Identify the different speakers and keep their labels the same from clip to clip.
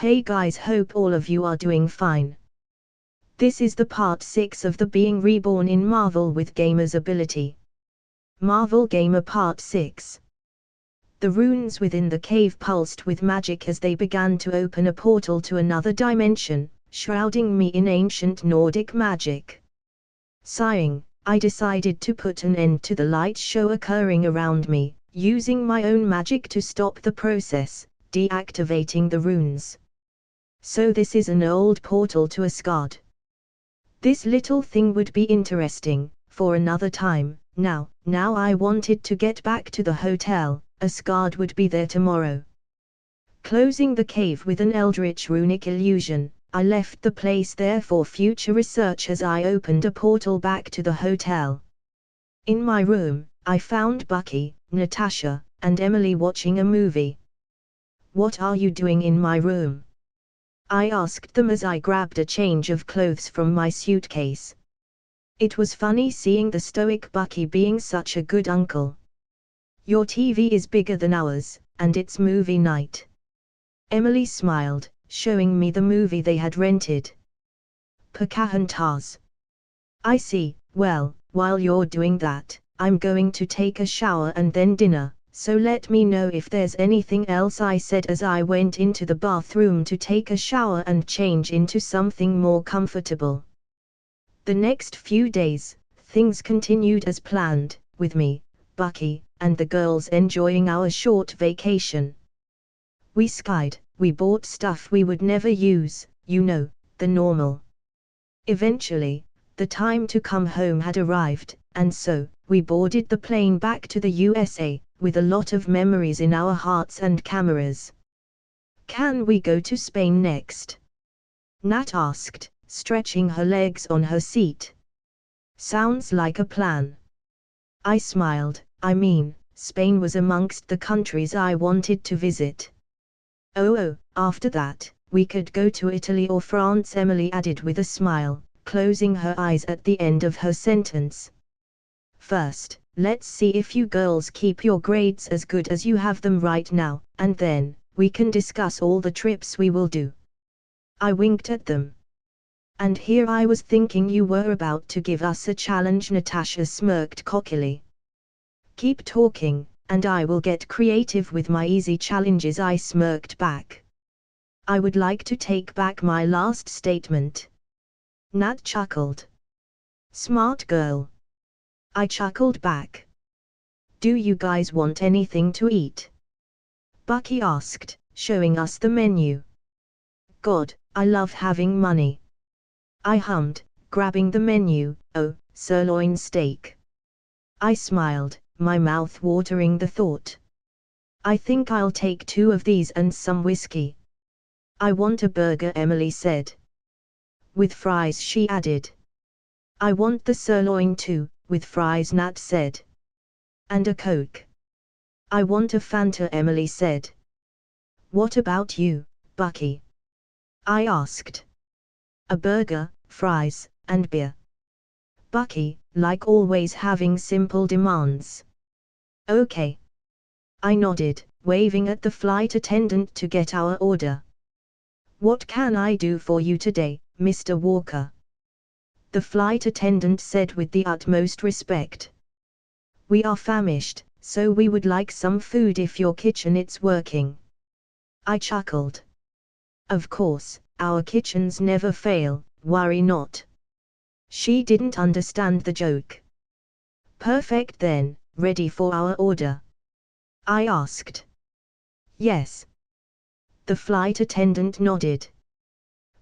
Speaker 1: Hey guys, hope all of you are doing fine. This is the part 6 of the Being Reborn in Marvel with Gamer's ability. Marvel Gamer Part 6. The runes within the cave pulsed with magic as they began to open a portal to another dimension, shrouding me in ancient Nordic magic. Sighing, I decided to put an end to the light show occurring around me, using my own magic to stop the process, deactivating the runes. So this is an old portal to Asgard. This little thing would be interesting, for another time. Now I wanted to get back to the hotel. Asgard would be there tomorrow. Closing the cave with an eldritch runic illusion, I left the place there for future research as I opened a portal back to the hotel. In my room, I found Bucky, Natasha, and Emily watching a movie. "What are you doing in my room?" I asked them as I grabbed a change of clothes from my suitcase. It was funny seeing the stoic Bucky being such a good uncle. "Your TV is bigger than ours, and it's movie night." Emily smiled, showing me the movie they had rented. Pocahontas. "I see. Well, while you're doing that, I'm going to take a shower and then dinner. So let me know if there's anything else," I said as I went into the bathroom to take a shower and change into something more comfortable. The next few days, things continued as planned, with me, Bucky, and the girls enjoying our short vacation. We skied, we bought stuff we would never use, the normal. Eventually, the time to come home had arrived, and so, we boarded the plane back to the USA, with a lot of memories in our hearts and cameras. "Can we go to Spain next?" Nat asked, stretching her legs on her seat. "Sounds like a plan." I smiled. I mean, Spain was amongst the countries I wanted to visit. Oh, after that, we could go to Italy or France," Emily added with a smile, closing her eyes at the end of her sentence. "First, let's see if you girls keep your grades as good as you have them right now, and then, we can discuss all the trips we will do." I winked at them. "And here I was thinking you were about to give us a challenge," Natasha smirked cockily. "Keep talking, and I will get creative with my easy challenges," I smirked back. "I would like to take back my last statement." Nat chuckled. "Smart girl." I chuckled back. "Do you guys want anything to eat?" Bucky asked, showing us the menu. "God, I love having money." I hummed, grabbing the menu. "Oh, sirloin steak." I smiled, my mouth watering the thought. "I think I'll take 2 of these and some whiskey." "I want a burger," Emily said. "With fries," she added. "I want the sirloin too, with fries," Nat said. "And a Coke." "I want a Fanta," Emily said. "What about you, Bucky?" I asked. "A burger, fries, and beer." Bucky, like always, having simple demands. "Okay." I nodded, waving at the flight attendant to get our order. "What can I do for you today, Mr. Walker?" the flight attendant said with the utmost respect. "We are famished, so we would like some food if your kitchen is working." I chuckled. "Of course, our kitchens never fail, worry not." She didn't understand the joke. "Perfect then, ready for our order?" I asked. "Yes." The flight attendant nodded.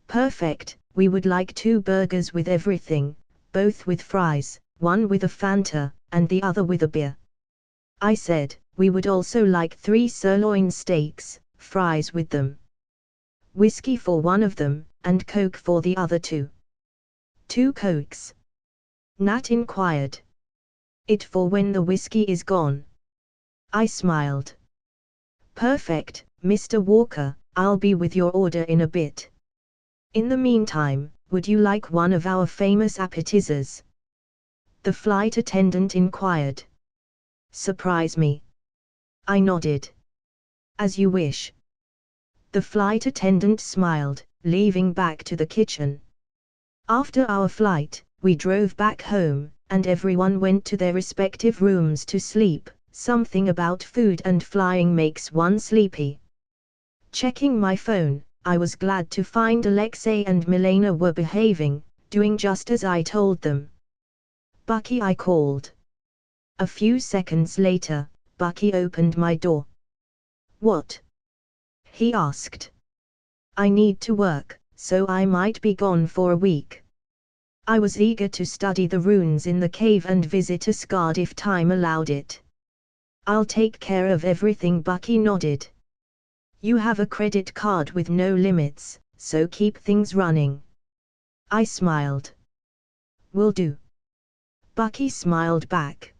Speaker 1: "Perfect, we would like 2 burgers with everything, both with fries, one with a Fanta, and the other with a beer." I said, "We would also like 3 sirloin steaks, fries with them. Whiskey for one of them, and Coke for the other 2. 2 Cokes?" Nat inquired. "It for when the whiskey is gone." I smiled. "Perfect, Mr. Walker, I'll be with your order in a bit. In the meantime, would you like one of our famous appetizers?" the flight attendant inquired. "Surprise me." I nodded. "As you wish." The flight attendant smiled, leaving back to the kitchen. After our flight, we drove back home, and everyone went to their respective rooms to sleep. Something about food and flying makes one sleepy. Checking my phone, I was glad to find Alexei and Milena were behaving, doing just as I told them. Bucky, I called. A few seconds later, Bucky opened my door. What? He asked. I need to work, so I might be gone for a week. I was eager to study the runes in the cave and visit Asgard if time allowed it. I'll take care of everything, Bucky nodded. You have a credit card with no limits, so keep things running. I smiled. Will do. Bucky smiled back.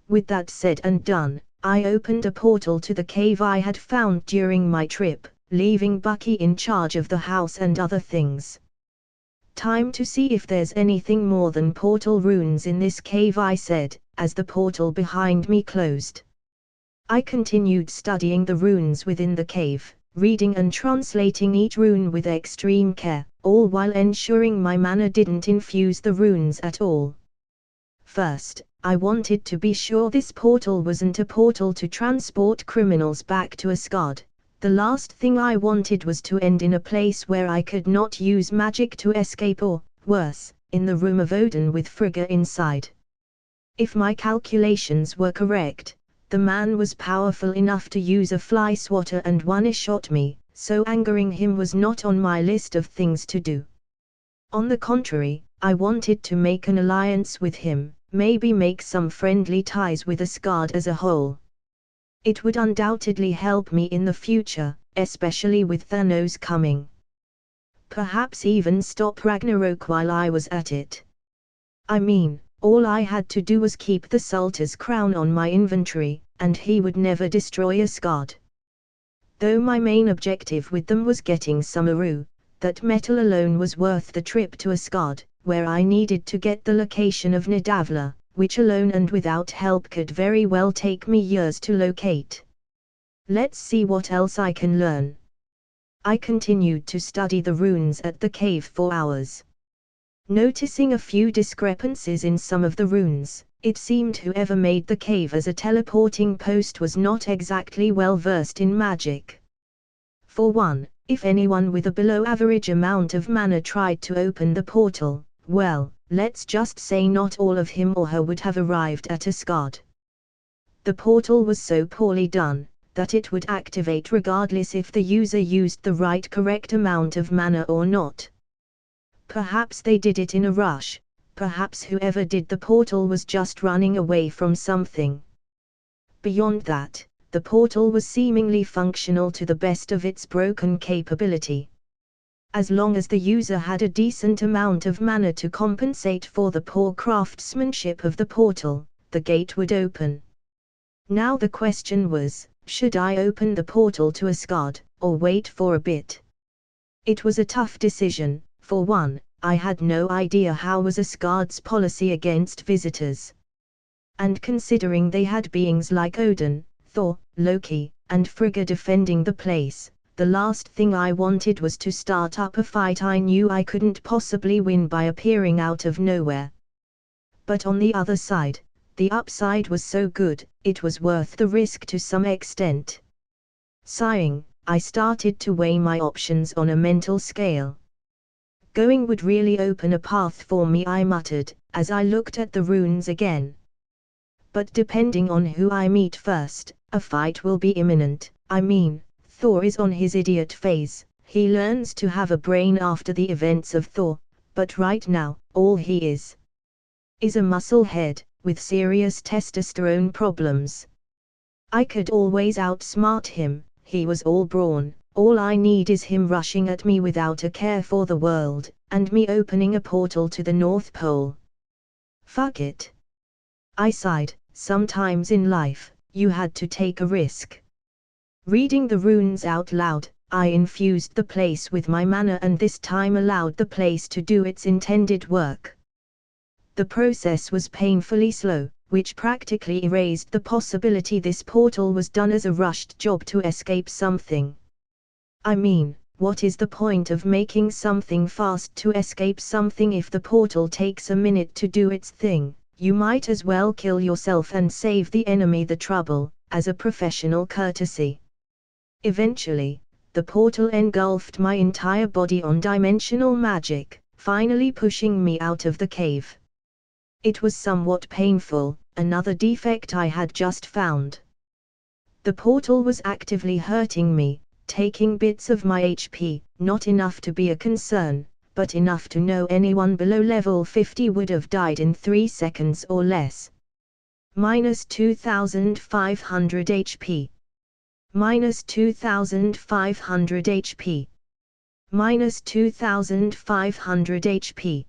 Speaker 1: With that said and done, I opened a portal to the cave I had found during my trip, leaving Bucky in charge of the house and other things. Time to see if there's anything more than portal runes in this cave, I said, as the portal behind me closed. I continued studying the runes within the cave, reading and translating each rune with extreme care, all while ensuring my mana didn't infuse the runes at all. First, I wanted to be sure this portal wasn't a portal to transport criminals back to Asgard. The last thing I wanted was to end in a place where I could not use magic to escape or, worse, in the room of Odin with Frigga inside. If my calculations were correct, the man was powerful enough to use a fly swatter and one-shot me, so angering him was not on my list of things to do. On the contrary, I wanted to make an alliance with him, maybe make some friendly ties with Asgard as a whole. It would undoubtedly help me in the future, especially with Thanos coming. Perhaps even stop Ragnarok while I was at it. I mean, all I had to do was keep the Sultan's crown on my inventory, and he would never destroy Asgard. Though my main objective with them was getting Sumeru, that metal alone was worth the trip to Asgard, where I needed to get the location of Nidavellir, which alone and without help could very well take me years to locate. Let's see what else I can learn. I continued to study the runes at the cave for hours. Noticing a few discrepancies in some of the runes, it seemed whoever made the cave as a teleporting post was not exactly well versed in magic. For one, if anyone with a below average amount of mana tried to open the portal, well, let's just say not all of him or her would have arrived at Asgard. The portal was so poorly done, that it would activate regardless if the user used the correct amount of mana or not. Perhaps they did it in a rush, perhaps whoever did the portal was just running away from something. Beyond that, the portal was seemingly functional to the best of its broken capability. As long as the user had a decent amount of mana to compensate for the poor craftsmanship of the portal, the gate would open. Now the question was, should I open the portal to Asgard, or wait for a bit? It was a tough decision. For one, I had no idea how was Asgard's policy against visitors. And considering they had beings like Odin, Thor, Loki, and Frigga defending the place, the last thing I wanted was to start up a fight I knew I couldn't possibly win by appearing out of nowhere. But on the other side, the upside was so good, it was worth the risk to some extent. Sighing, I started to weigh my options on a mental scale. Going would really open a path for me, I muttered, as I looked at the runes again. But depending on who I meet first, a fight will be imminent. I mean, Thor is on his idiot phase, he learns to have a brain after the events of Thor, but right now, all he is a muscle head, with serious testosterone problems. I could always outsmart him, he was all brawn. All I need is him rushing at me without a care for the world, and me opening a portal to the North Pole. Fuck it. I sighed, sometimes in life, you had to take a risk. Reading the runes out loud, I infused the place with my mana and this time allowed the place to do its intended work. The process was painfully slow, which practically erased the possibility this portal was done as a rushed job to escape something. I mean, what is the point of making something fast to escape something if the portal takes a minute to do its thing? You might as well kill yourself and save the enemy the trouble, as a professional courtesy. Eventually, the portal engulfed my entire body on dimensional magic, finally pushing me out of the cave. It was somewhat painful, another defect I had just found. The portal was actively hurting me, taking bits of my HP, not enough to be a concern, but enough to know anyone below level 50 would have died in 3 seconds or less. Minus 2500 HP. Minus 2500 HP. Minus 2500 HP.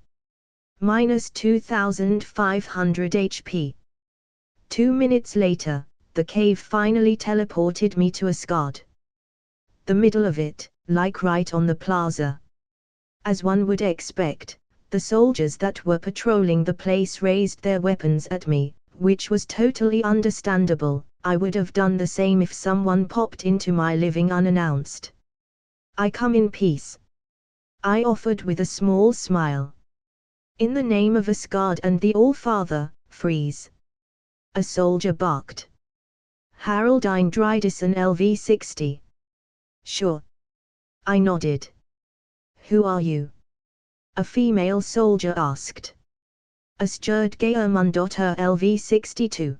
Speaker 1: Minus 2500 HP. 2 minutes later, the cave finally teleported me to Asgard. The middle of it, like right on the plaza. As one would expect, the soldiers that were patrolling the place raised their weapons at me, which was totally understandable. I would have done the same if someone popped into my living unannounced. I come in peace, I offered with a small smile. In the name of Asgard and the All-Father, freeze. A soldier barked. Haroldine Drydeson LV-60. Sure. I nodded. Who are you? A female soldier asked. Astrid Geirmundotter LV-62.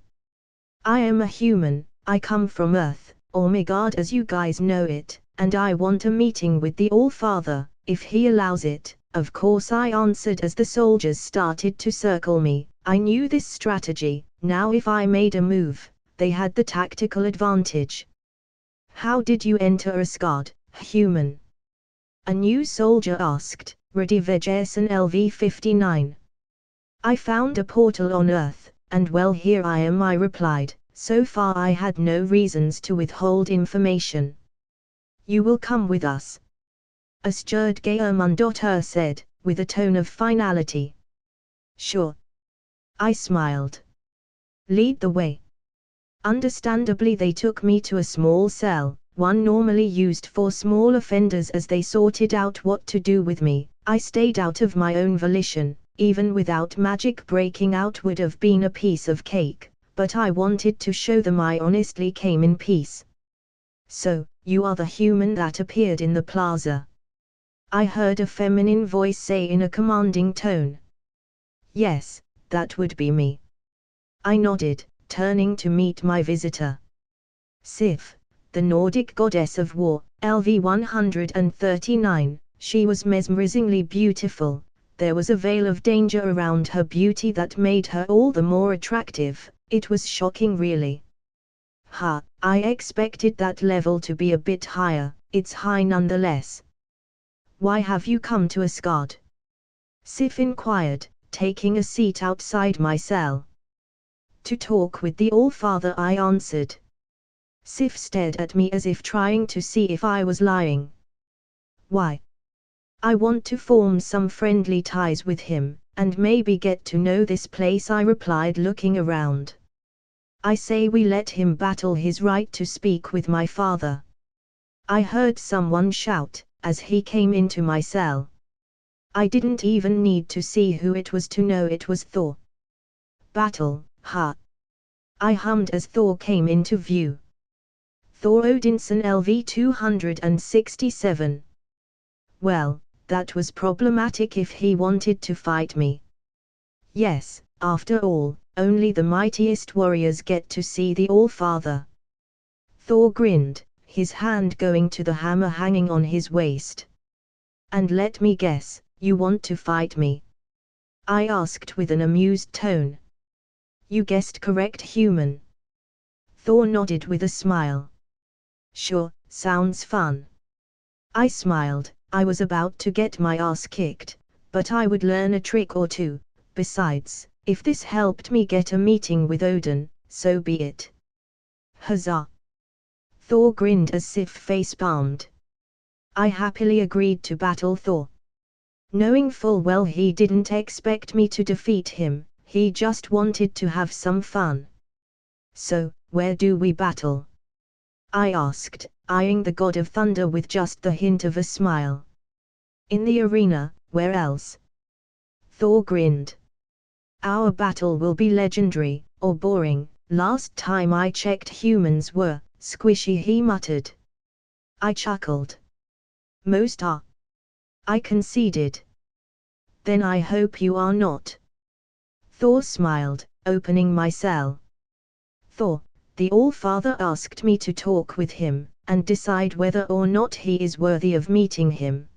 Speaker 1: I am a human, I come from Earth, or Midgard as you guys know it, and I want a meeting with the All-Father, if he allows it. Of course I answered as the soldiers started to circle me. I knew this strategy. Now if I made a move, they had the tactical advantage. How did you enter Asgard, human? A new soldier asked, Radivejason LV-59. I found a portal on Earth, and well here I am, I replied. So far I had no reasons to withhold information. You will come with us, Astrid Geirmundotter said, with a tone of finality. Sure. I smiled. Lead the way. Understandably they took me to a small cell, one normally used for small offenders as they sorted out what to do with me. I stayed out of my own volition, even without magic breaking out would have been a piece of cake, but I wanted to show them I honestly came in peace. So, you are the human that appeared in the plaza? I heard a feminine voice say in a commanding tone. Yes, that would be me. I nodded, turning to meet my visitor. Sif, the Nordic goddess of war, LV-139, she was mesmerizingly beautiful. There was a veil of danger around her beauty that made her all the more attractive. It was shocking really. I expected that level to be a bit higher. It's high nonetheless. Why have you come to Asgard? Sif inquired, taking a seat outside my cell. To talk with the All-Father, I answered. Sif stared at me as if trying to see if I was lying. Why? I want to form some friendly ties with him, and maybe get to know this place, I replied, looking around. I say we let him battle his right to speak with my father. I heard someone shout, as he came into my cell. I didn't even need to see who it was to know it was Thor. Battle, I hummed as Thor came into view. Thor Odinson LV-267. Well, that was problematic if he wanted to fight me. Yes, after all, only the mightiest warriors get to see the All-Father. Thor grinned, his hand going to the hammer hanging on his waist. And let me guess, you want to fight me? I asked with an amused tone. You guessed correct, human. Thor nodded with a smile. Sure, sounds fun. I smiled. I was about to get my ass kicked, but I would learn a trick or two. Besides, if this helped me get a meeting with Odin, so be it. Huzzah! Thor grinned as Sif face-palmed. I happily agreed to battle Thor. Knowing full well he didn't expect me to defeat him, he just wanted to have some fun. So, where do we battle? I asked, eyeing the god of thunder with just the hint of a smile. In the arena, where else? Thor grinned. Our battle will be legendary, or boring. Last time I checked humans were squishy, he muttered. I chuckled. Most are. I conceded. Then I hope you are not. Thor smiled, opening my cell. Thor, the All-Father asked me to talk with him, and decide whether or not he is worthy of meeting him.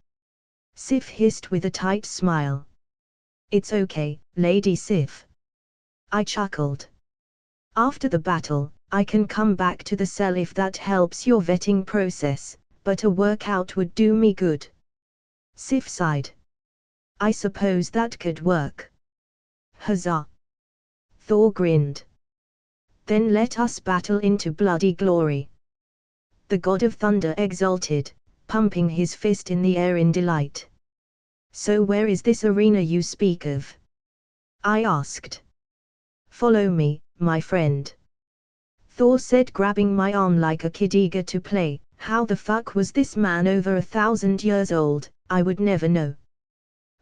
Speaker 1: Sif hissed with a tight smile. It's okay, Lady Sif. I chuckled. After the battle, I can come back to the cell if that helps your vetting process, but a workout would do me good. Sif sighed. I suppose that could work. Huzzah! Thor grinned. Then let us battle into bloody glory. The god of thunder exulted, pumping his fist in the air in delight. So where is this arena you speak of? I asked. Follow me, my friend. Thor said, grabbing my arm like a kid eager to play. How the fuck was this man over 1,000 years old? I would never know.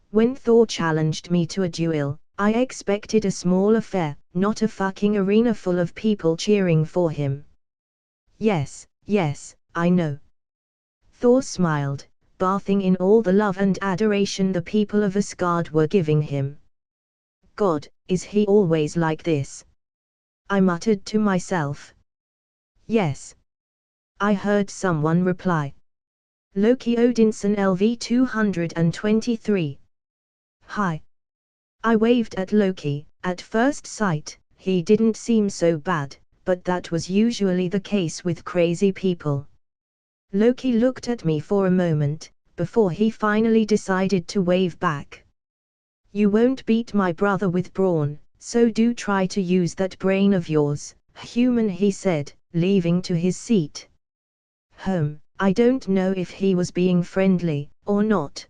Speaker 1: When Thor challenged me to a duel, I expected a small affair, not a fucking arena full of people cheering for him. Yes, I know. Thor smiled, bathing in all the love and adoration the people of Asgard were giving him. God, is he always like this? I muttered to myself. Yes. I heard someone reply. Loki Odinson LV 223. Hi. I waved at Loki. At first sight, he didn't seem so bad, but that was usually the case with crazy people. Loki looked at me for a moment, before he finally decided to wave back. You won't beat my brother with brawn, so do try to use that brain of yours, human, he said, leaving to his seat. I don't know if he was being friendly, or not.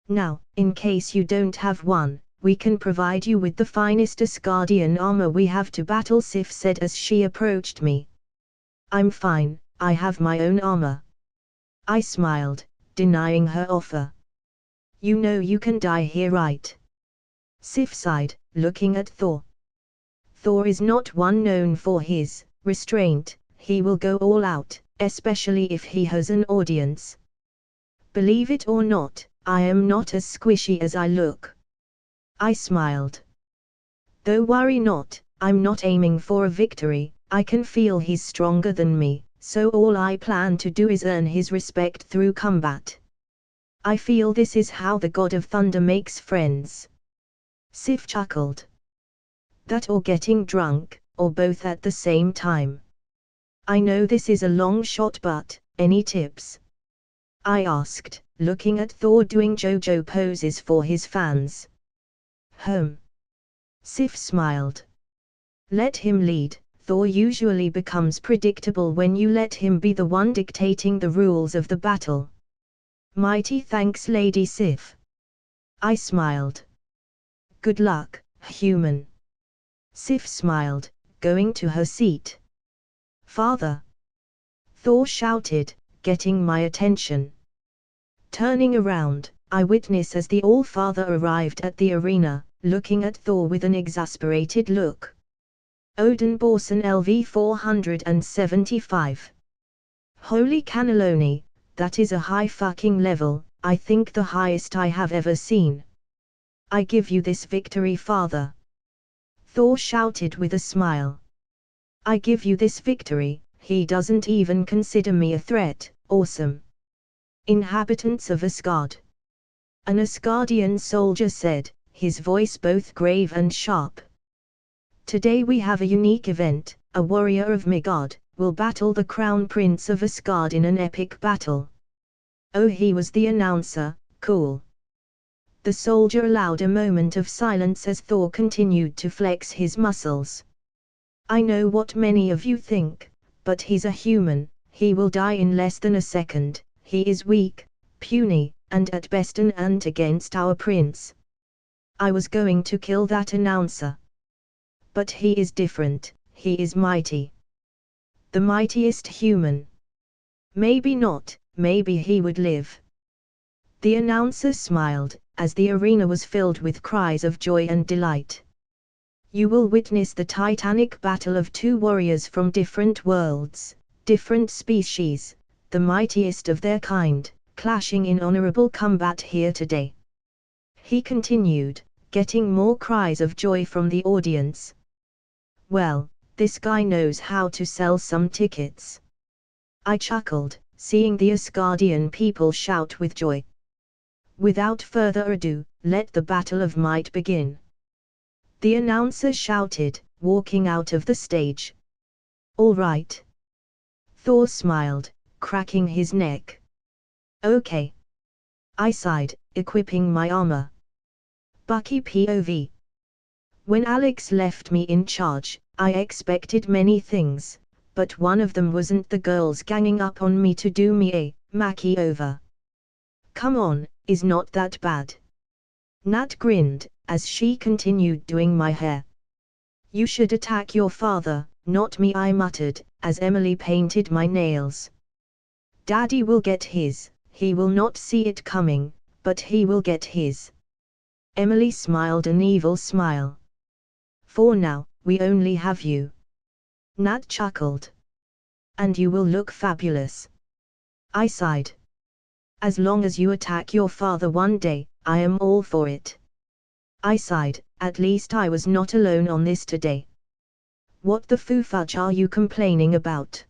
Speaker 1: Now, in case you don't have one, we can provide you with the finest Asgardian armor we have to battle, Sif said as she approached me. I'm fine, I have my own armor. I smiled, denying her offer. You know you can die here, right? Sif sighed, looking at Thor. Thor is not one known for his restraint, he will go all out, especially if he has an audience. Believe it or not, I am not as squishy as I look. I smiled. Though worry not, I'm not aiming for a victory, I can feel he's stronger than me, so all I plan to do is earn his respect through combat. I feel this is how the god of thunder makes friends. Sif chuckled. That or getting drunk, or both at the same time. I know this is a long shot, but, any tips? I asked, looking at Thor doing JoJo poses for his fans. Sif smiled. Let him lead. Thor usually becomes predictable when you let him be the one dictating the rules of the battle. Mighty thanks, Lady Sif. I smiled. Good luck, human. Sif smiled, going to her seat. Father! Thor shouted, getting my attention. Turning around, I witness as the All-Father arrived at the arena, looking at Thor with an exasperated look. Odin Borson LV 475. Holy cannelloni, that is a high fucking level, I think the highest I have ever seen. I give you this victory, Father. Thor shouted with a smile. I give you this victory, he doesn't even consider me a threat, awesome. Inhabitants of Asgard. An Asgardian soldier said, his voice both grave and sharp. Today we have a unique event, a warrior of Midgard will battle the crown prince of Asgard in an epic battle. Oh, he was the announcer, cool. The soldier allowed a moment of silence as Thor continued to flex his muscles. I know what many of you think, but he's a human, he will die in less than a second, he is weak, puny, and at best an ant against our prince. I was going to kill that announcer. But he is different, he is mighty. the mightiest human. Maybe not, maybe he would live. The announcer smiled, as the arena was filled with cries of joy and delight. You will witness the titanic battle of two warriors from different worlds, different species, the mightiest of their kind, clashing in honorable combat here today. He continued, getting more cries of joy from the audience. Well, this guy knows how to sell some tickets. I chuckled, seeing the Asgardian people shout with joy. Without further ado, let the battle of might begin. The announcer shouted, walking out of the stage. All right. Thor smiled, cracking his neck. Okay. I sighed, equipping my armor. Bucky POV. When Alex left me in charge, I expected many things, but one of them wasn't the girls ganging up on me to do me a makeover. Come on, is not that bad. Nat grinned, as she continued doing my hair. You should attack your father, not me, I muttered, as Emily painted my nails. Daddy will get his, he will not see it coming, but he will get his. Emily smiled an evil smile. For now, we only have you. Nat chuckled. And you will look fabulous. I sighed. As long as you attack your father one day, I am all for it. I sighed, at least I was not alone on this today. What the fudge are you complaining about?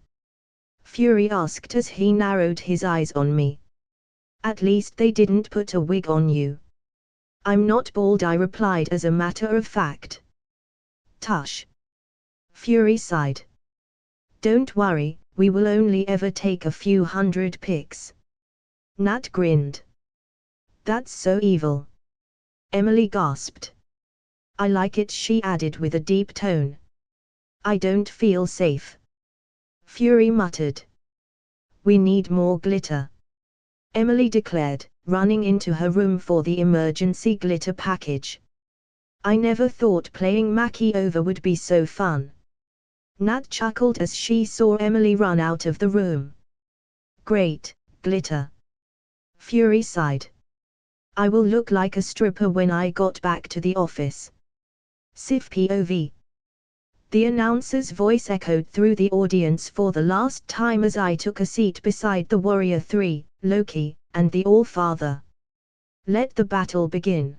Speaker 1: Fury asked as he narrowed his eyes on me. At least they didn't put a wig on you. I'm not bald, I replied as a matter of fact. Tush. Fury sighed. Don't worry, we will only ever take a few hundred pics. Nat grinned. That's so evil. Emily gasped. I like it, she added with a deep tone. I don't feel safe. Fury muttered. We need more glitter. Emily declared, running into her room for the emergency glitter package. I never thought playing makeover would be so fun. Nat chuckled as she saw Emily run out of the room. Great, glitter. Fury sighed. I will look like a stripper when I got back to the office. Sif POV. The announcer's voice echoed through the audience for the last time as I took a seat beside the Warrior 3, Loki, and the All-Father. Let the battle begin.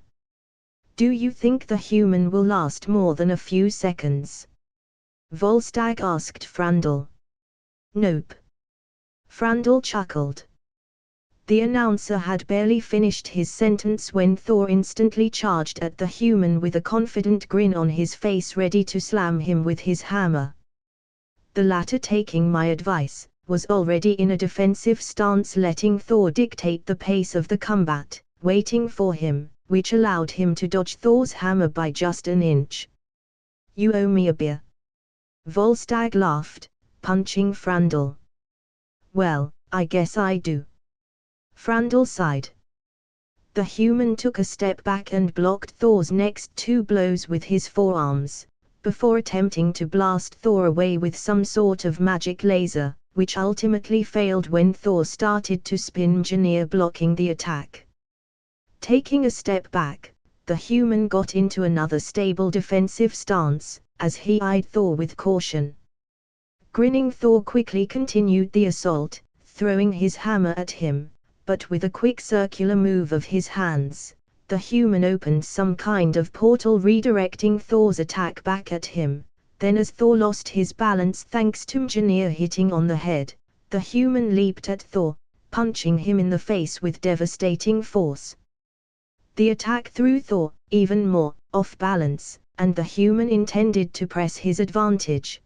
Speaker 1: Do you think the human will last more than a few seconds? Volstagg asked Frandl. Nope. Frandl chuckled. The announcer had barely finished his sentence when Thor instantly charged at the human with a confident grin on his face, ready to slam him with his hammer. The latter, taking my advice, was already in a defensive stance, letting Thor dictate the pace of the combat, waiting for him, which allowed him to dodge Thor's hammer by just an inch. You owe me a beer. Volstagg laughed, punching Frandl. Well, I guess I do. Frandl sighed. The human took a step back and blocked Thor's next two blows with his forearms, before attempting to blast Thor away with some sort of magic laser, which ultimately failed when Thor started to spin Mjolnir, blocking the attack. Taking a step back, the human got into another stable defensive stance, as he eyed Thor with caution. Grinning, Thor quickly continued the assault, throwing his hammer at him, but with a quick circular move of his hands, the human opened some kind of portal, redirecting Thor's attack back at him. Then, as Thor lost his balance thanks to Mjolnir hitting on the head, the human leaped at Thor, punching him in the face with devastating force. The attack threw Thor even more off balance, and the human intended to press his advantage.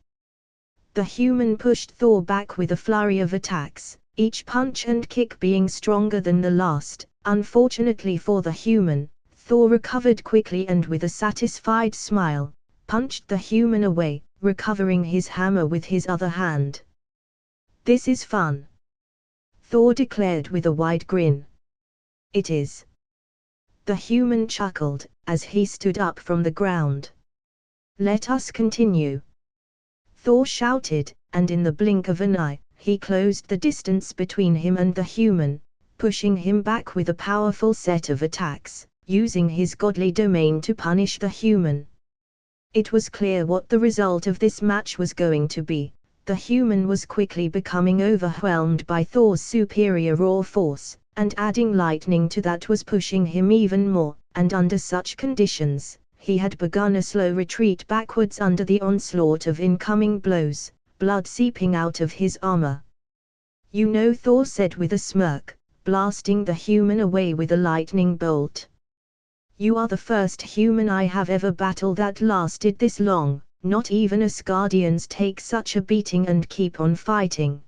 Speaker 1: The human pushed Thor back with a flurry of attacks, each punch and kick being stronger than the last. Unfortunately for the human, Thor recovered quickly and with a satisfied smile, punched the human away, recovering his hammer with his other hand. This is fun, Thor declared with a wide grin. It is. The human chuckled, as he stood up from the ground. Let us continue. Thor shouted, and in the blink of an eye, he closed the distance between him and the human, pushing him back with a powerful set of attacks, using his godly domain to punish the human. It was clear what the result of this match was going to be. The human was quickly becoming overwhelmed by Thor's superior raw force, and adding lightning to that was pushing him even more, and under such conditions, he had begun a slow retreat backwards under the onslaught of incoming blows, blood seeping out of his armor. "You know," Thor said with a smirk, blasting the human away with a lightning bolt. "You are the first human I have ever battled that lasted this long. Not even Asgardians take such a beating and keep on fighting."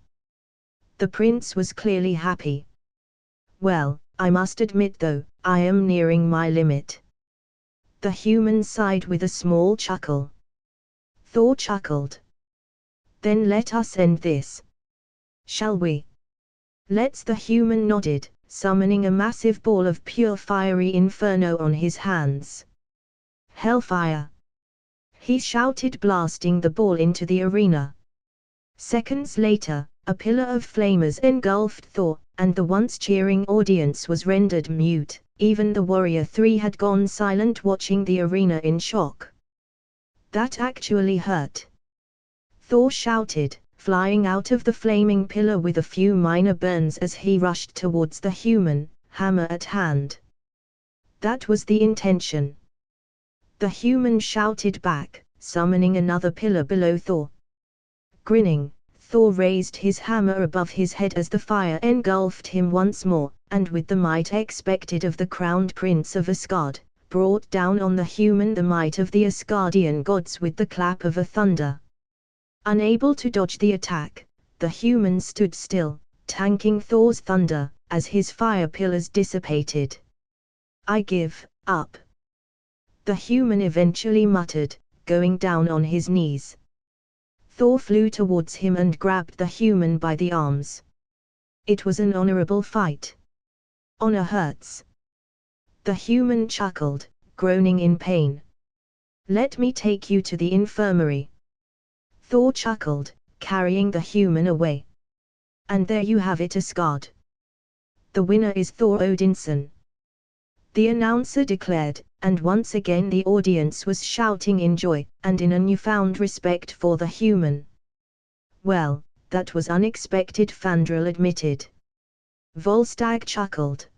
Speaker 1: The prince was clearly happy. "Well, I must admit though, I am nearing my limit." The human sighed with a small chuckle. Thor chuckled. "Then let us end this. Shall we?" "Let's." The human nodded, summoning a massive ball of pure fiery inferno on his hands. "Hellfire!" he shouted, blasting the ball into the arena. Seconds later, a pillar of flamers engulfed Thor, and the once cheering audience was rendered mute. Even the Warrior Three had gone silent, watching the arena in shock. "That actually hurt!" Thor shouted, flying out of the flaming pillar with a few minor burns as he rushed towards the human, hammer at hand. "That was the intention," the human shouted back, summoning another pillar below Thor. Grinning, Thor raised his hammer above his head as the fire engulfed him once more, and with the might expected of the crowned prince of Asgard, brought down on the human the might of the Asgardian gods with the clap of a thunder. Unable to dodge the attack, the human stood still, tanking Thor's thunder, as his fire pillars dissipated. "I give up," the human eventually muttered, going down on his knees. Thor flew towards him and grabbed the human by the arms. "It was an honorable fight." "Honor hurts." The human chuckled, groaning in pain. "Let me take you to the infirmary." Thor chuckled, carrying the human away. "And there you have it, Asgard. The winner is Thor Odinson," the announcer declared, and once again the audience was shouting in joy, and in a newfound respect for the human. "Well, that was unexpected," Fandral admitted. Volstagg chuckled.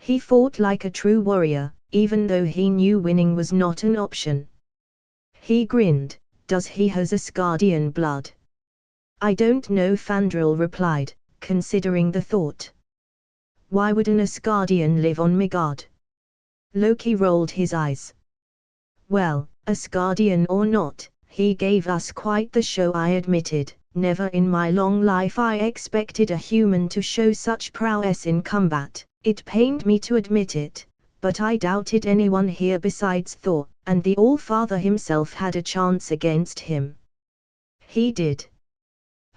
Speaker 1: "He fought like a true warrior, even though he knew winning was not an option." He grinned. "Does he has Asgardian blood?" "I don't know," Fandral replied, considering the thought. "Why would an Asgardian live on Midgard?" Loki rolled his eyes. "Well, Asgardian or not, he gave us quite the show," I admitted. "Never in my long life I expected a human to show such prowess in combat. It pained me to admit it, but I doubted anyone here besides Thor, and the All-Father himself had a chance against him." "He did."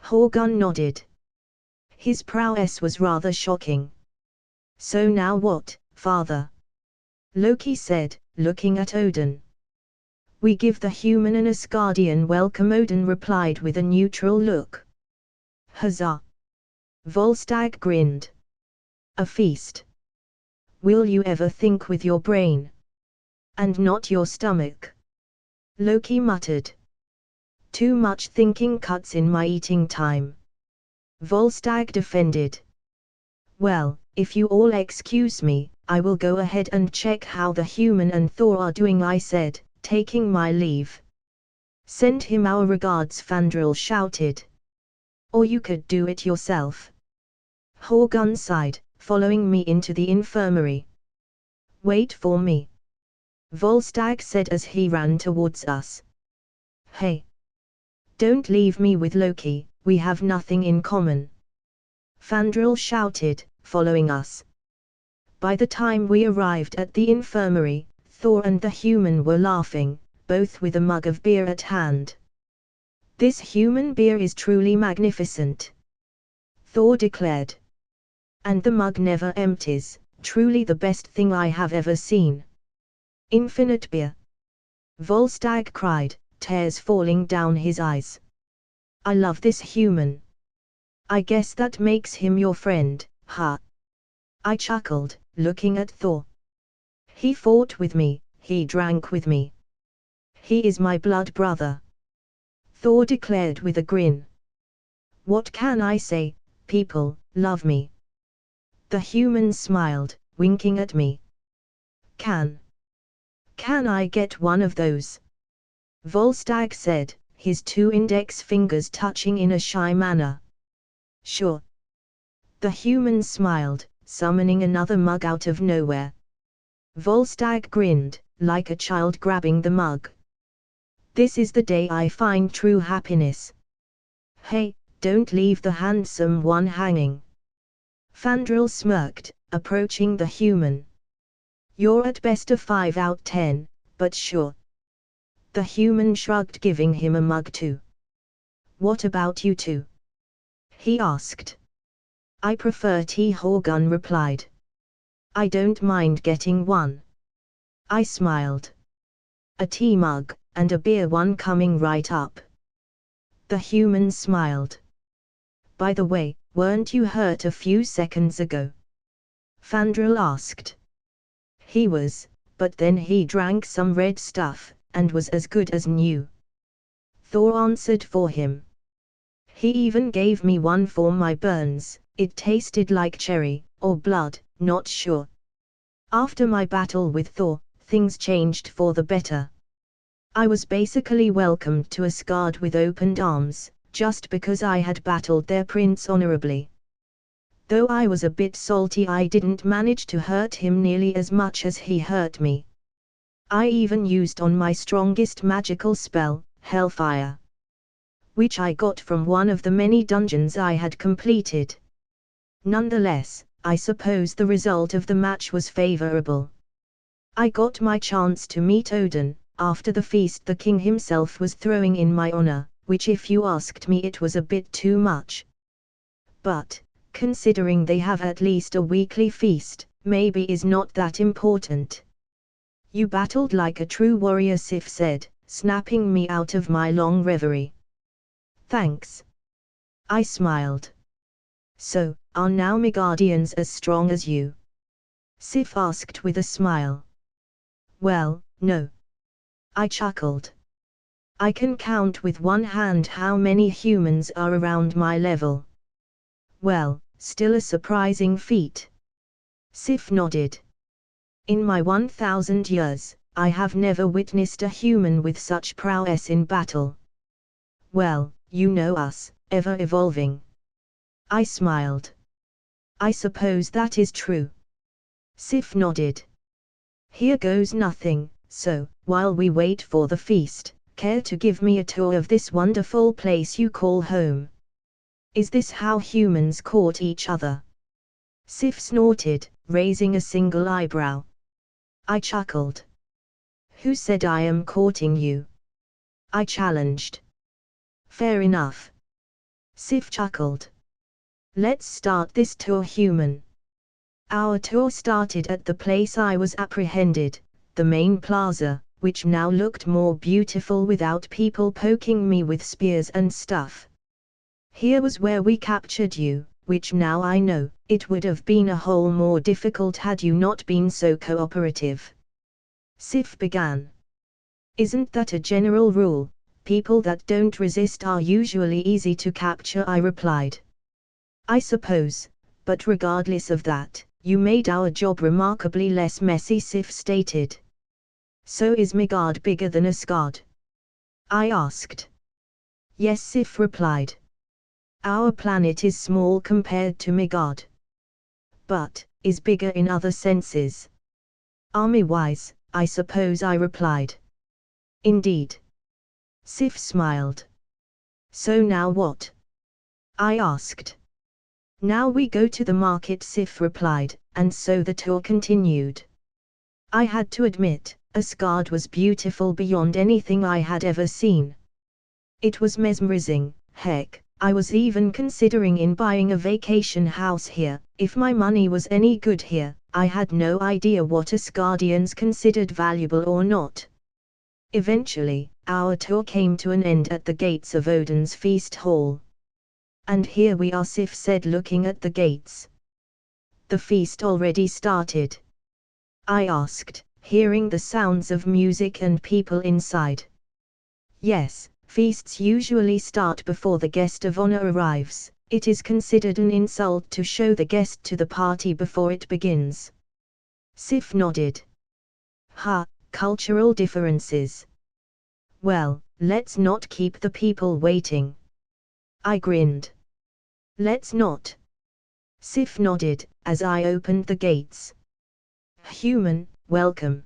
Speaker 1: Horgun nodded. "His prowess was rather shocking." "So now what, Father?" Loki said, looking at Odin. "We give the human an Asgardian welcome," Odin replied with a neutral look. "Huzzah!" Volstagg grinned. "A feast. Will you ever think with your brain? And not your stomach?" Loki muttered. "Too much thinking cuts in my eating time," Volstagg defended. "Well, if you all excuse me, I will go ahead and check how the human and Thor are doing," I said, taking my leave. "Send him our regards," Fandral shouted. "Or you could do it yourself." Horgun sighed, following me into the infirmary. "Wait for me," Volstagg said as he ran towards us. "Hey! Don't leave me with Loki, we have nothing in common," Fandral shouted, following us. By the time we arrived at the infirmary, Thor and the human were laughing, both with a mug of beer at hand. "This human beer is truly magnificent," Thor declared. "And the mug never empties, truly the best thing I have ever seen." "Infinite beer!" Volstagg cried, tears falling down his eyes. I love this human. I guess that makes him your friend, huh? I chuckled, looking at Thor. He fought with me, he drank with me. He is my blood brother. Thor declared with a grin. What can I say, people love me. The human smiled, winking at me. Can I get one of those? Volstagg said, his 2 index fingers touching in a shy manner. Sure. The human smiled, summoning another mug out of nowhere. Volstagg grinned, like a child grabbing the mug. This is the day I find true happiness. Hey, don't leave the handsome one hanging. Fandral smirked, approaching the human. You're at best a 5 out 10, but sure. The human shrugged, giving him a mug too. What about you two? He asked. I prefer tea, Horgun replied. I don't mind getting one. I smiled. A tea mug, and a beer one coming right up. The human smiled. By the way, weren't you hurt a few seconds ago? Fandral asked. He was, but then he drank some red stuff, and was as good as new. Thor answered for him. He even gave me one for my burns, it tasted like cherry, or blood, not sure. After my battle with Thor, things changed for the better. I was basically welcomed to Asgard with opened arms, just because I had battled their prince honorably. Though I was a bit salty, I didn't manage to hurt him nearly as much as he hurt me. I even used on my strongest magical spell, Hellfire, which I got from one of the many dungeons I had completed. Nonetheless, I suppose the result of the match was favorable. I got my chance to meet Odin, after the feast the king himself was throwing in my honor, which if you asked me it was a bit too much. But, considering they have at least a weekly feast, maybe is not that important. You battled like a true warrior, Sif said, snapping me out of my long reverie. Thanks. I smiled. So, are now Midgardians as strong as you? Sif asked with a smile. Well, no. I chuckled. I can count with one hand how many humans are around my level. Well, still a surprising feat. Sif nodded. In my 1,000 years, I have never witnessed a human with such prowess in battle. Well, you know us, ever evolving. I smiled. I suppose that is true. Sif nodded. Here goes nothing, so, while we wait for the feast, care to give me a tour of this wonderful place you call home? Is this how humans court each other? Sif snorted, raising a single eyebrow. I chuckled. Who said I am courting you? I challenged. Fair enough. Sif chuckled. Let's start this tour, human. Our tour started at the place I was apprehended, the main plaza, which now looked more beautiful without people poking me with spears and stuff. Here was where we captured you, which now I know, it would have been a whole more difficult had you not been so cooperative. Sif began. Isn't that a general rule? People that don't resist are usually easy to capture, I replied. I suppose, but regardless of that, you made our job remarkably less messy, Sif stated. So is Midgard bigger than Asgard? I asked. Yes, Sif replied. Our planet is small compared to Midgard. But, is bigger in other senses. Army-wise, I suppose, I replied. Indeed. Sif smiled. So now what? I asked. Now we go to the market, Sif replied, and so the tour continued. I had to admit, Asgard was beautiful beyond anything I had ever seen. It was mesmerizing, heck, I was even considering buying a vacation house here, if my money was any good here. I had no idea what Asgardians considered valuable or not. Eventually, our tour came to an end at the gates of Odin's feast hall. And here we are, Sif said, looking at the gates. The feast already started? I asked, hearing the sounds of music and people inside. Yes, feasts usually start before the guest of honor arrives. It is considered an insult to show the guest to the party before it begins. Sif nodded. Ha, cultural differences. Well, let's not keep the people waiting. I grinned. Let's not. Sif nodded, as I opened the gates. Human, welcome.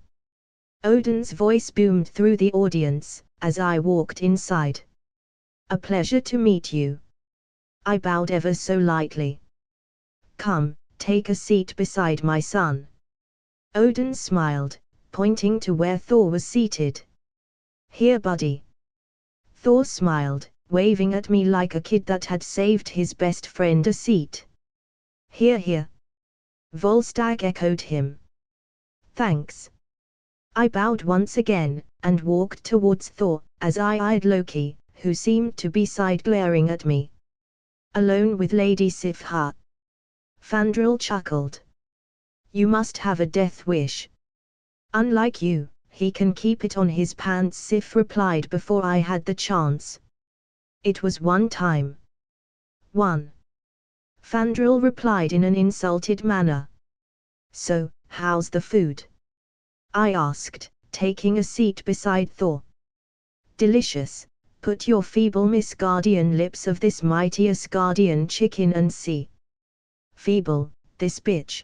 Speaker 1: Odin's voice boomed through the audience, as I walked inside. A pleasure to meet you. I bowed ever so lightly. Come, take a seat beside my son. Odin smiled, pointing to where Thor was seated. Here, buddy. Thor smiled, waving at me like a kid that had saved his best friend a seat. Here, here. Volstagg echoed him. Thanks. I bowed once again, and walked towards Thor, as I eyed Loki, who seemed to be side-glaring at me. Alone with Lady Sif, ha. Fandral chuckled. You must have a death wish. Unlike you, he can keep it on his pants, Sif replied before I had the chance. It was one time. One. Fandral replied in an insulted manner. So, how's the food? I asked, taking a seat beside Thor. Delicious. Put your feeble Misgardian lips of this mighty Asgardian chicken and see. Feeble, this bitch.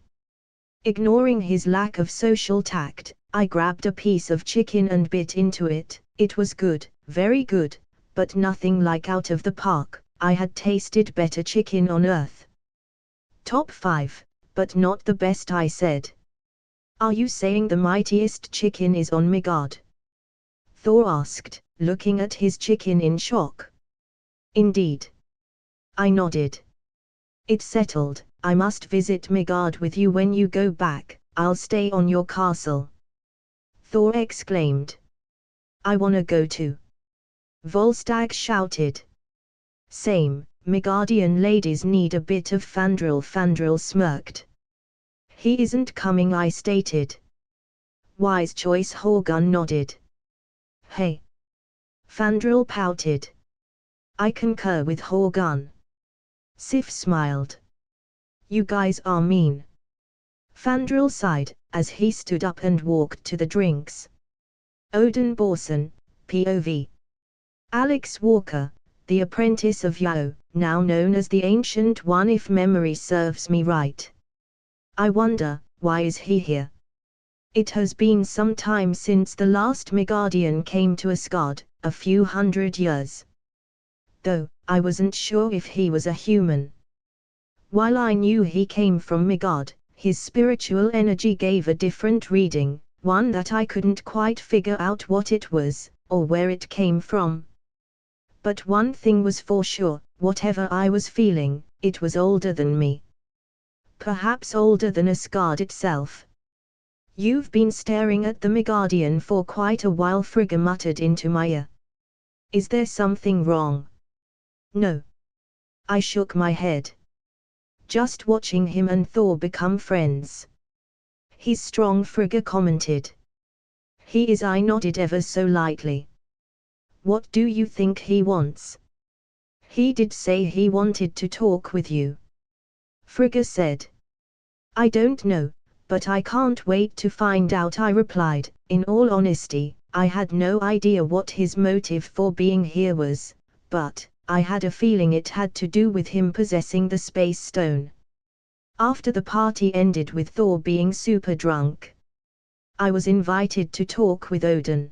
Speaker 1: Ignoring his lack of social tact, I grabbed a piece of chicken and bit into it. It was good, very good, but nothing like out of the park. I had tasted better chicken on earth. Top 5, but not the best, I said. Are you saying the mightiest chicken is on Midgard? Thor asked, looking at his chicken in shock. Indeed. I nodded. It's settled. I must visit Midgard with you when you go back. I'll stay on your castle. Thor exclaimed. I wanna go too. Volstagg shouted. Same, Midgardian ladies need a bit of Fandral. Fandral smirked. He isn't coming, I stated. Wise choice, Horgun nodded. Hey. Fandral pouted. I concur with Horgun. Sif smiled. You guys are mean. Fandral sighed, as he stood up and walked to the drinks. Odin Borson, POV. Alex Walker, the apprentice of Yao, now known as the Ancient One if memory serves me right. I wonder, why is he here? It has been some time since the last Midgardian came to Asgard, a few hundred years. Though, I wasn't sure if he was a human. While I knew he came from Midgard, his spiritual energy gave a different reading, one that I couldn't quite figure out what it was, or where it came from. But one thing was for sure, whatever I was feeling, it was older than me. Perhaps older than Asgard itself. You've been staring at the Midgardian for quite a while, Frigga muttered into my ear. Is there something wrong? No. I shook my head. Just watching him and Thor become friends. He's strong, Frigga commented. He is, I nodded ever so lightly. What do you think he wants? He did say he wanted to talk with you. Frigga said. I don't know, but I can't wait to find out, I replied. In all honesty, I had no idea what his motive for being here was, but I had a feeling it had to do with him possessing the Space Stone. After the party ended with Thor being super drunk, I was invited to talk with Odin.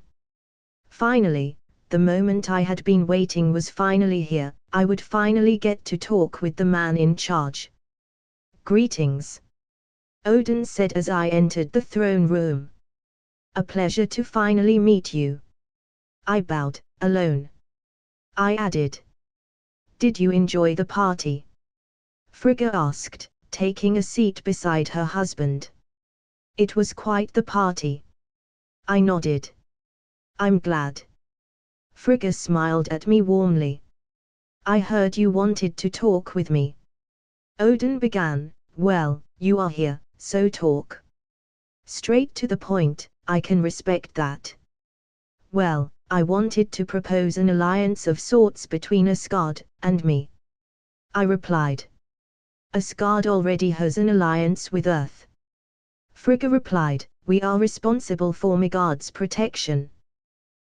Speaker 1: Finally, the moment I had been waiting was finally here. I would finally get to talk with the man in charge. Greetings. Odin said as I entered the throne room. A pleasure to finally meet you. I bowed, alone. I added. Did you enjoy the party? Frigga asked, taking a seat beside her husband. It was quite the party. I nodded. I'm glad. Frigga smiled at me warmly. I heard you wanted to talk with me. Odin began. Well, you are here, so talk. Straight to the point, I can respect that. Well, I wanted to propose an alliance of sorts between Asgard and me. I replied. Asgard already has an alliance with Earth. Frigga replied, we are responsible for Midgard's protection.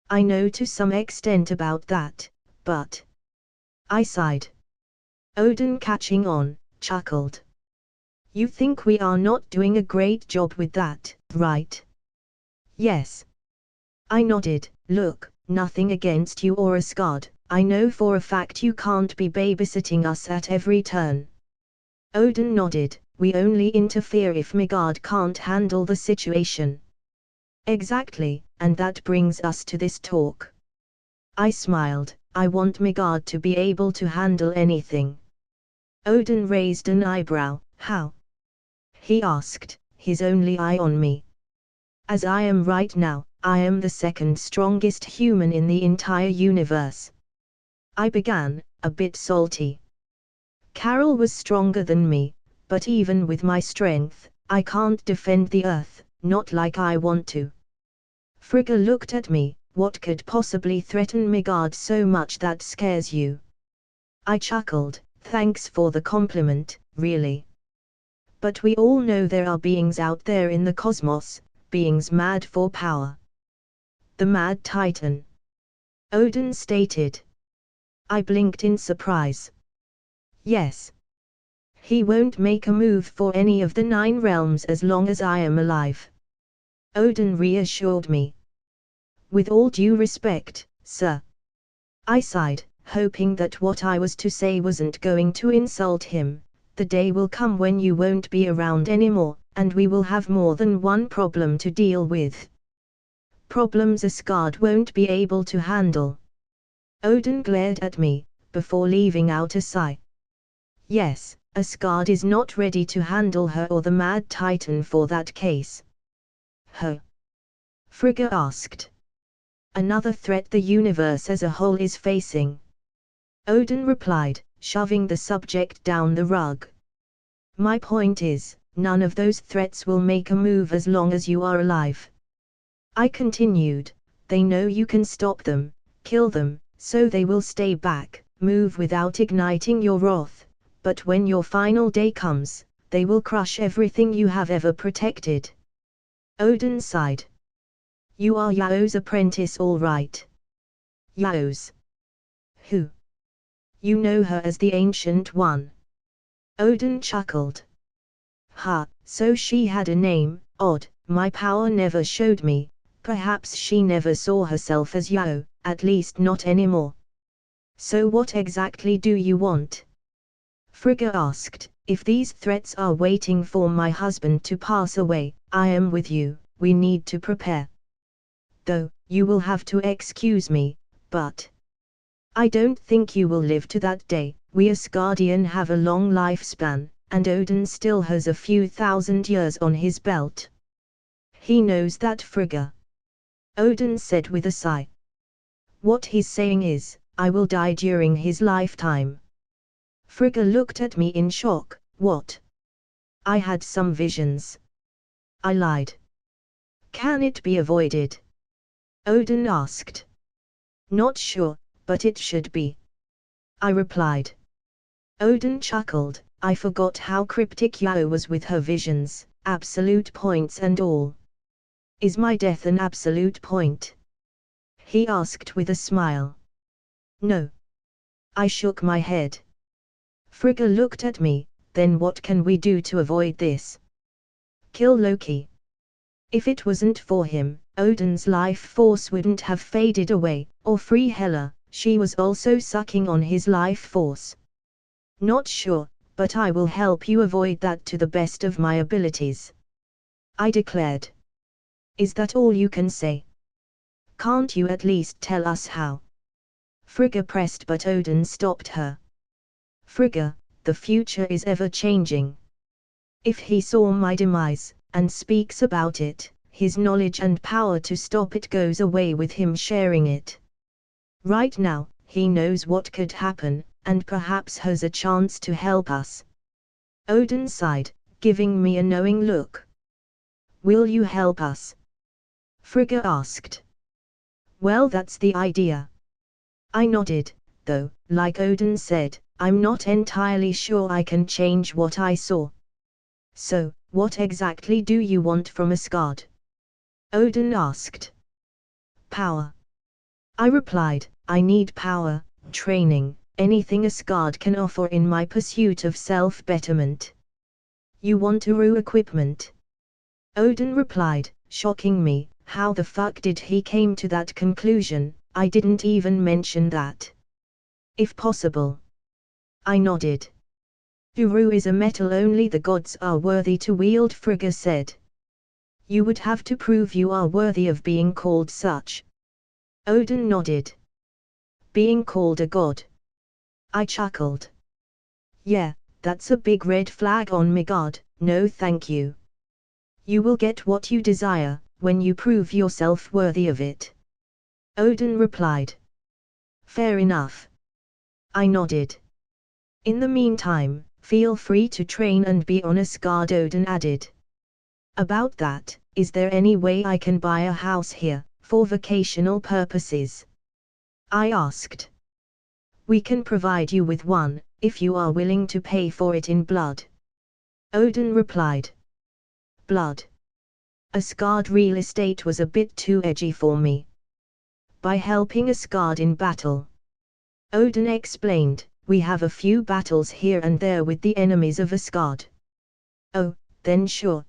Speaker 1: I know to some extent about that, but... I sighed. Odin, catching on, chuckled. You think we are not doing a great job with that, right? Yes. I nodded. Look, nothing against you or Asgard, I know for a fact you can't be babysitting us at every turn. Odin nodded, we only interfere if Midgard can't handle the situation. Exactly, and that brings us to this talk. I smiled, I want Midgard to be able to handle anything. Odin raised an eyebrow, how? He asked, his only eye on me. As I am right now, I am the second strongest human in the entire universe. I began, a bit salty. Carol was stronger than me, but even with my strength, I can't defend the Earth, not like I want to. Frigga looked at me, what could possibly threaten Midgard so much that scares you? I chuckled, thanks for the compliment, really. But we all know there are beings out there in the cosmos, beings mad for power. The Mad Titan. Odin stated. I blinked in surprise. Yes. He won't make a move for any of the 9 realms as long as I am alive. Odin reassured me. With all due respect, sir. I sighed, hoping that what I was to say wasn't going to insult him. The day will come when you won't be around anymore, and we will have more than one problem to deal with. Problems Asgard won't be able to handle. Odin glared at me, before leaving out a sigh. Yes, Asgard is not ready to handle her or the Mad Titan for that case. Huh? Frigga asked. Another threat the universe as a whole is facing. Odin replied, shoving the subject down the rug. My point is, none of those threats will make a move as long as you are alive. I continued, they know you can stop them, kill them, so they will stay back, move without igniting your wrath, but when your final day comes, they will crush everything you have ever protected. Odin sighed. You are Yao's apprentice, all right. Yao's? Who? You know her as the Ancient One. Odin chuckled. Ha, so she had a name, odd, my power never showed me, perhaps she never saw herself as Yao, at least not anymore. So what exactly do you want? Frigga asked, if these threats are waiting for my husband to pass away, I am with you, we need to prepare. Though, you will have to excuse me, but... I don't think you will live to that day, we Asgardian have a long lifespan, and Odin still has a few thousand years on his belt. He knows that, Frigga. Odin said with a sigh. What he's saying is, I will die during his lifetime. Frigga looked at me in shock, what? I had some visions. I lied. Can it be avoided? Odin asked. Not sure, but it should be. I replied. Odin chuckled, I forgot how cryptic Yao was with her visions, absolute points and all. Is my death an absolute point? He asked with a smile. No. I shook my head. Frigga looked at me, then what can we do to avoid this? Kill Loki. If it wasn't for him, Odin's life force wouldn't have faded away, or free Hela, she was also sucking on his life force. Not sure, but I will help you avoid that to the best of my abilities. I declared. Is that all you can say? Can't you at least tell us how? Frigga pressed, but Odin stopped her. Frigga, the future is ever changing. If he saw my demise, and speaks about it, his knowledge and power to stop it goes away with him sharing it. Right now, he knows what could happen, and perhaps has a chance to help us. Odin sighed, giving me a knowing look. Will you help us? Frigga asked. Well, that's the idea. I nodded, though, like Odin said, I'm not entirely sure I can change what I saw. So, what exactly do you want from Asgard? Odin asked. Power. I replied, I need power, training, anything Asgard can offer in my pursuit of self-betterment. You want Uru equipment? Odin replied, shocking me. How the fuck did he came to that conclusion? I didn't even mention that. If possible. I nodded. Uru is a metal only the gods are worthy to wield, Frigga said. You would have to prove you are worthy of being called such. Odin nodded. Being called a god. I chuckled. Yeah, that's a big red flag on me, god, no thank you. You will get what you desire, when you prove yourself worthy of it. Odin replied. Fair enough. I nodded. In the meantime, feel free to train and be on Asgard, Odin added. About that, is there any way I can buy a house here, for vacational purposes? I asked. We can provide you with one, if you are willing to pay for it in blood. Odin replied. Blood. Asgard real estate was a bit too edgy for me. By helping Asgard in battle. Odin explained, we have a few battles here and there with the enemies of Asgard. Oh, then sure.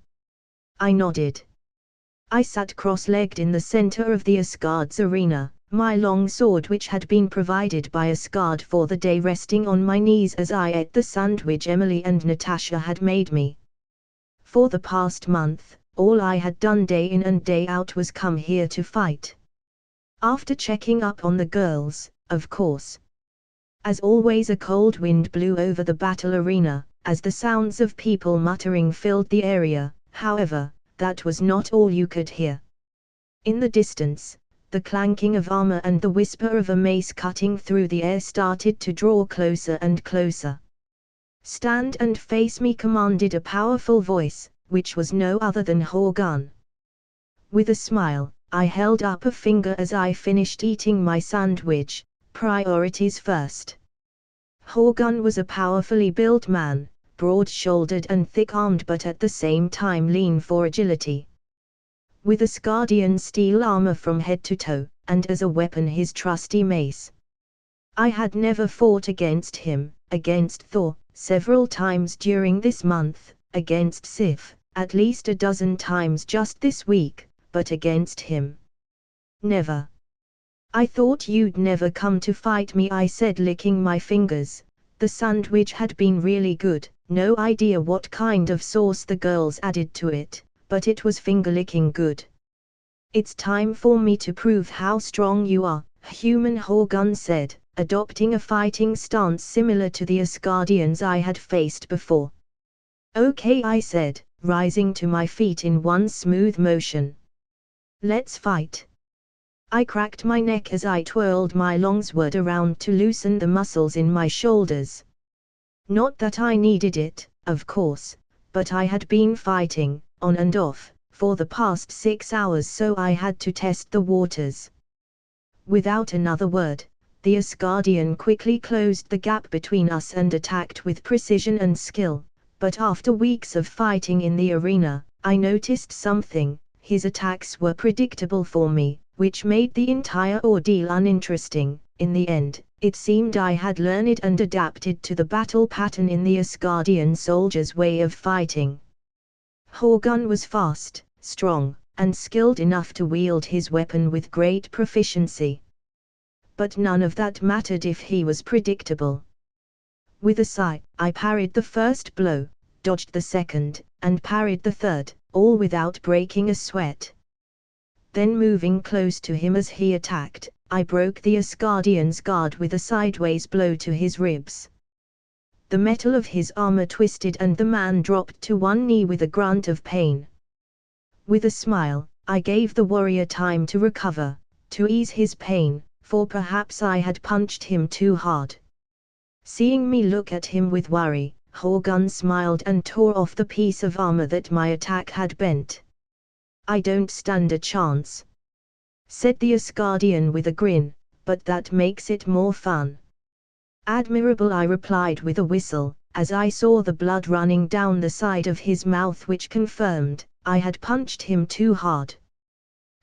Speaker 1: I nodded. I sat cross-legged in the center of the Asgard's arena, my long sword which had been provided by Asgard for the day resting on my knees as I ate the sandwich Emily and Natasha had made me. For the past month, all I had done day in and day out was come here to fight. After checking up on the girls, of course. As always, a cold wind blew over the battle arena, as the sounds of people muttering filled the area. However, that was not all you could hear. In the distance, the clanking of armor and the whisper of a mace cutting through the air started to draw closer and closer. Stand and face me, commanded a powerful voice, which was no other than Horgun. With a smile, I held up a finger as I finished eating my sandwich. Priorities first. Horgun was a powerfully built man, broad-shouldered and thick-armed but at the same time lean for agility. With Asgardian steel armor from head to toe, and as a weapon his trusty mace. I had never fought against him, against Thor, several times during this month, against Sif, at least a dozen times just this week, but against him. Never. I thought you'd never come to fight me, I said, licking my fingers. The sandwich had been really good, no idea what kind of sauce the girls added to it, but it was finger-licking good. It's time for me to prove how strong you are, human, Horgun said, adopting a fighting stance similar to the Asgardians I had faced before. Okay, I said, rising to my feet in one smooth motion. Let's fight. I cracked my neck as I twirled my longsword around to loosen the muscles in my shoulders. Not that I needed it, of course, but I had been fighting, on and off, for the past 6 hours, so I had to test the waters. Without another word, the Asgardian quickly closed the gap between us and attacked with precision and skill, but after weeks of fighting in the arena, I noticed something. His attacks were predictable for me, which made the entire ordeal uninteresting. In the end, it seemed I had learned and adapted to the battle pattern in the Asgardian soldier's way of fighting. Horgun was fast, strong, and skilled enough to wield his weapon with great proficiency. But none of that mattered if he was predictable. With a sigh, I parried the first blow, dodged the second, and parried the third, all without breaking a sweat. Then, moving close to him as he attacked, I broke the Asgardian's guard with a sideways blow to his ribs. The metal of his armor twisted and the man dropped to one knee with a grunt of pain. With a smile, I gave the warrior time to recover, to ease his pain, for perhaps I had punched him too hard. Seeing me look at him with worry, Horgun smiled and tore off the piece of armor that my attack had bent. "I don't stand a chance," said the Asgardian with a grin, "but that makes it more fun." "Admirable," I replied with a whistle, as I saw the blood running down the side of his mouth, which confirmed I had punched him too hard.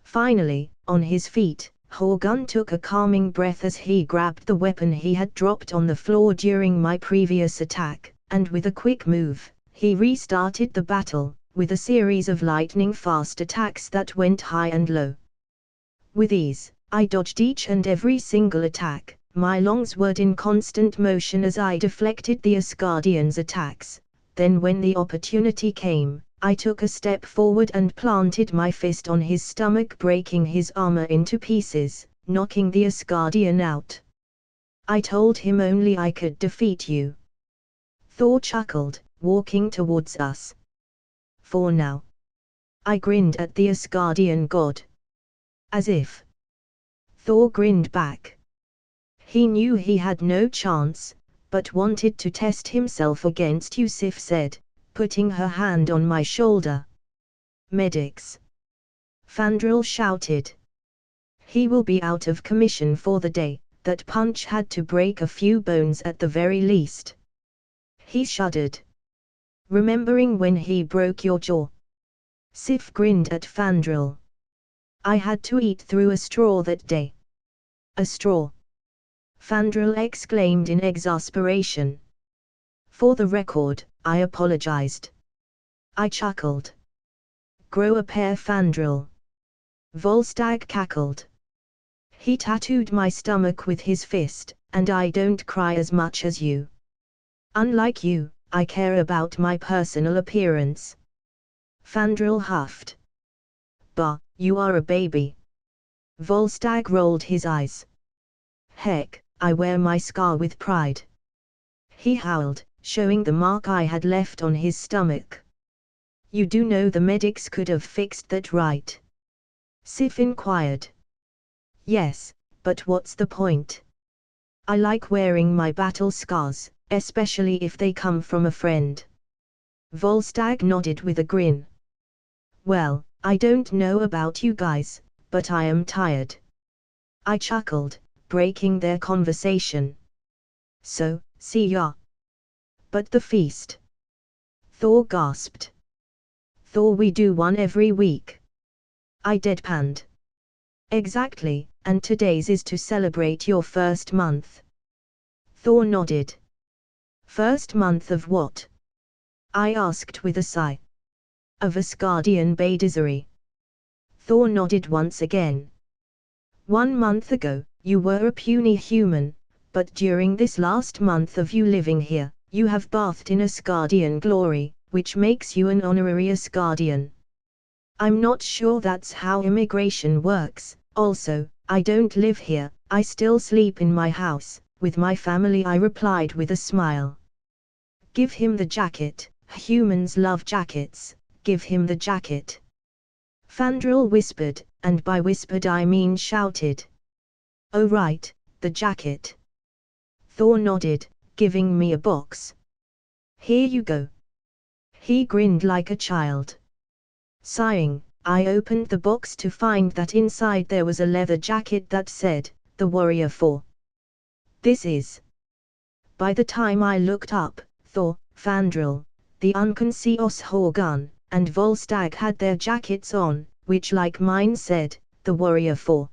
Speaker 1: Finally, on his feet, Horgun took a calming breath as he grabbed the weapon he had dropped on the floor during my previous attack, and with a quick move, he restarted the battle, with a series of lightning-fast attacks that went high and low. With ease, I dodged each and every single attack, my long sword in constant motion as I deflected the Asgardian's attacks. Then when the opportunity came, I took a step forward and planted my fist on his stomach, breaking his armor into pieces, knocking the Asgardian out. "I told him only I could defeat you." Thor chuckled, walking towards us. "For now." I grinned at the Asgardian god. "As if." Thor grinned back. He knew he had no chance, but wanted to test himself against you, Sif said, putting her hand on my shoulder. "Medics!" Fandral shouted. "He will be out of commission for the day. That punch had to break a few bones at the very least." He shuddered. "Remembering when he broke your jaw?" Sif grinned at Fandral. "I had to eat through a straw that day." "A straw?" Fandral exclaimed in exasperation. "For the record, I apologized." I chuckled. "Grow a pair, Fandral." Volstagg cackled. "He tattooed my stomach with his fist, and I don't cry as much as you. Unlike you, I care about my personal appearance." Fandral huffed. "Bah, you are a baby." Volstagg rolled his eyes. "Heck, I wear my scar with pride." He howled, showing the mark I had left on his stomach. "You do know the medics could have fixed that, right?" Sif inquired. "Yes, but what's the point? I like wearing my battle scars, especially if they come from a friend." Volstagg nodded with a grin. "Well, I don't know about you guys, but I am tired." I chuckled, breaking their conversation. "So, see ya." "But the feast?" Thor gasped. "Thor, we do one every week." I deadpanned. "Exactly, and today's is to celebrate your first month." Thor nodded. "First month of what?" I asked with a sigh. "Of Asgardian Badizari." Thor nodded once again. 1 month ago, you were a puny human, but during this last month of you living here, you have bathed in Asgardian glory, which makes you an honorary Asgardian. I'm not sure that's how immigration works. Also, I don't live here, I still sleep in my house, with my family, I replied with a smile. "Give him the jacket, humans love jackets, give him the jacket." Fandral whispered, and by whispered I mean shouted. "Oh right, the jacket." Thor nodded, giving me a box. "Here you go." He grinned like a child. Sighing, I opened the box to find that inside there was a leather jacket that said, "The Warrior 4." "This is." By the time I looked up, Thor, Fandral, the unconscious Horgun, and Volstagg had their jackets on, which like mine said, "The Warrior 4."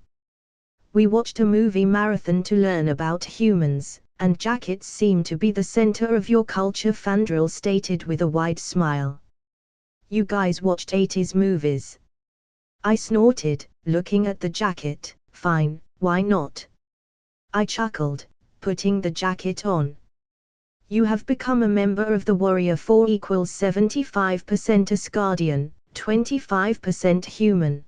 Speaker 1: We watched a movie marathon to learn about humans, and jackets seem to be the center of your culture, Fandral stated with a wide smile. "You guys watched 80s movies?" I snorted, looking at the jacket. "Fine, why not?" I chuckled, putting the jacket on. "You have become a member of the Warrior 4 equals 75% Asgardian, 25% human."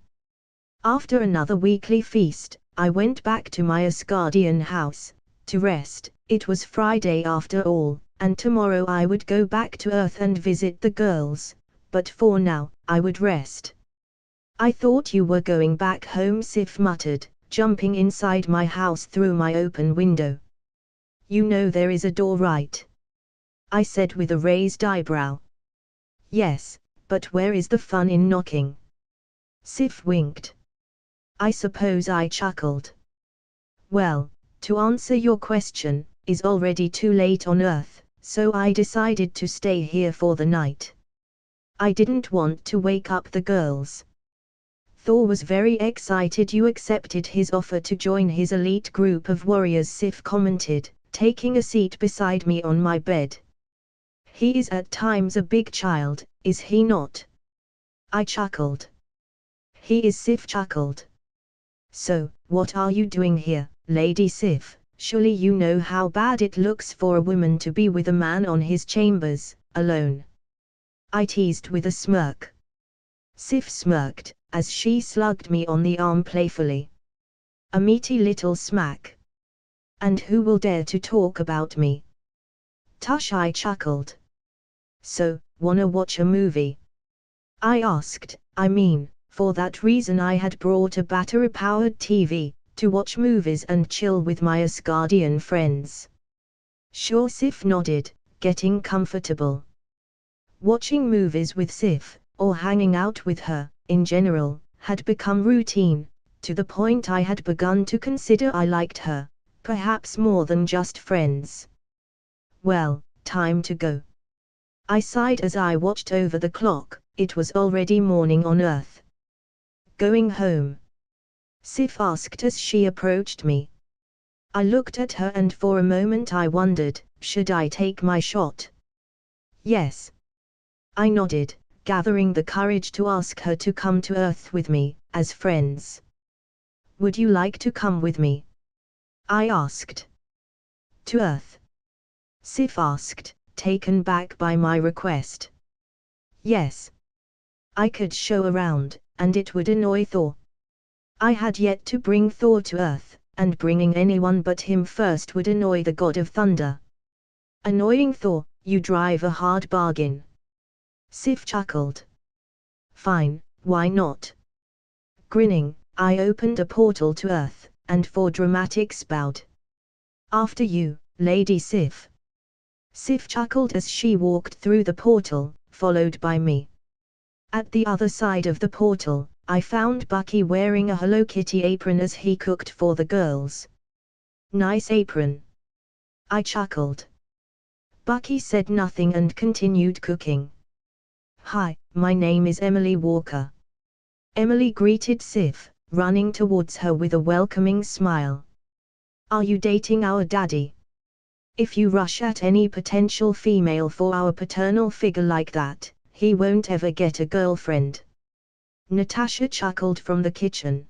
Speaker 1: After another weekly feast, I went back to my Asgardian house, to rest. It was Friday after all, and tomorrow I would go back to Earth and visit the girls, but for now, I would rest. I thought you were going back home, Sif muttered, jumping inside my house through my open window. You know there is a door, right? I said with a raised eyebrow. Yes, but where is the fun in knocking? Sif winked. I suppose I chuckled. Well, to answer your question, is already too late on Earth, so I decided to stay here for the night. I didn't want to wake up the girls. Thor was very excited you accepted his offer to join his elite group of warriors, Sif commented, taking a seat beside me on my bed. He is at times a big child, is he not? I chuckled. He is, Sif chuckled. So, what are you doing here, Lady Sif? Surely you know how bad it looks for a woman to be with a man on his chambers, alone. I teased with a smirk. Sif smirked, as she slugged me on the arm playfully. A meaty little smack. And who will dare to talk about me? Tush, I chuckled. So, wanna watch a movie? I asked. I mean, for that reason I had brought a battery-powered TV, to watch movies and chill with my Asgardian friends. Sure, Sif nodded, getting comfortable. Watching movies with Sif, or hanging out with her, in general, had become routine, to the point I had begun to consider I liked her, perhaps more than just friends. Well, time to go. I sighed as I watched over the clock. It was already morning on Earth. Going home? Sif asked as she approached me. I looked at her and for a moment I wondered, should I take my shot? Yes. I nodded, gathering the courage to ask her to come to Earth with me, as friends. Would you like to come with me? I asked. To Earth? Sif asked, taken back by my request. Yes. I could show around, and it would annoy Thor. I had yet to bring Thor to Earth, and bringing anyone but him first would annoy the god of thunder. Annoying Thor, you drive a hard bargain. Sif chuckled. Fine, why not? Grinning, I opened a portal to Earth, and for dramatics bowed. After you, Lady Sif. Sif chuckled as she walked through the portal, followed by me. At the other side of the portal, I found Bucky wearing a Hello Kitty apron as he cooked for the girls. Nice apron. I chuckled. Bucky said nothing and continued cooking. Hi, my name is Emily Walker. Emily greeted Sif, running towards her with a welcoming smile. Are you dating our daddy? If you rush at any potential female for our paternal figure like that, he won't ever get a girlfriend. Natasha chuckled from the kitchen.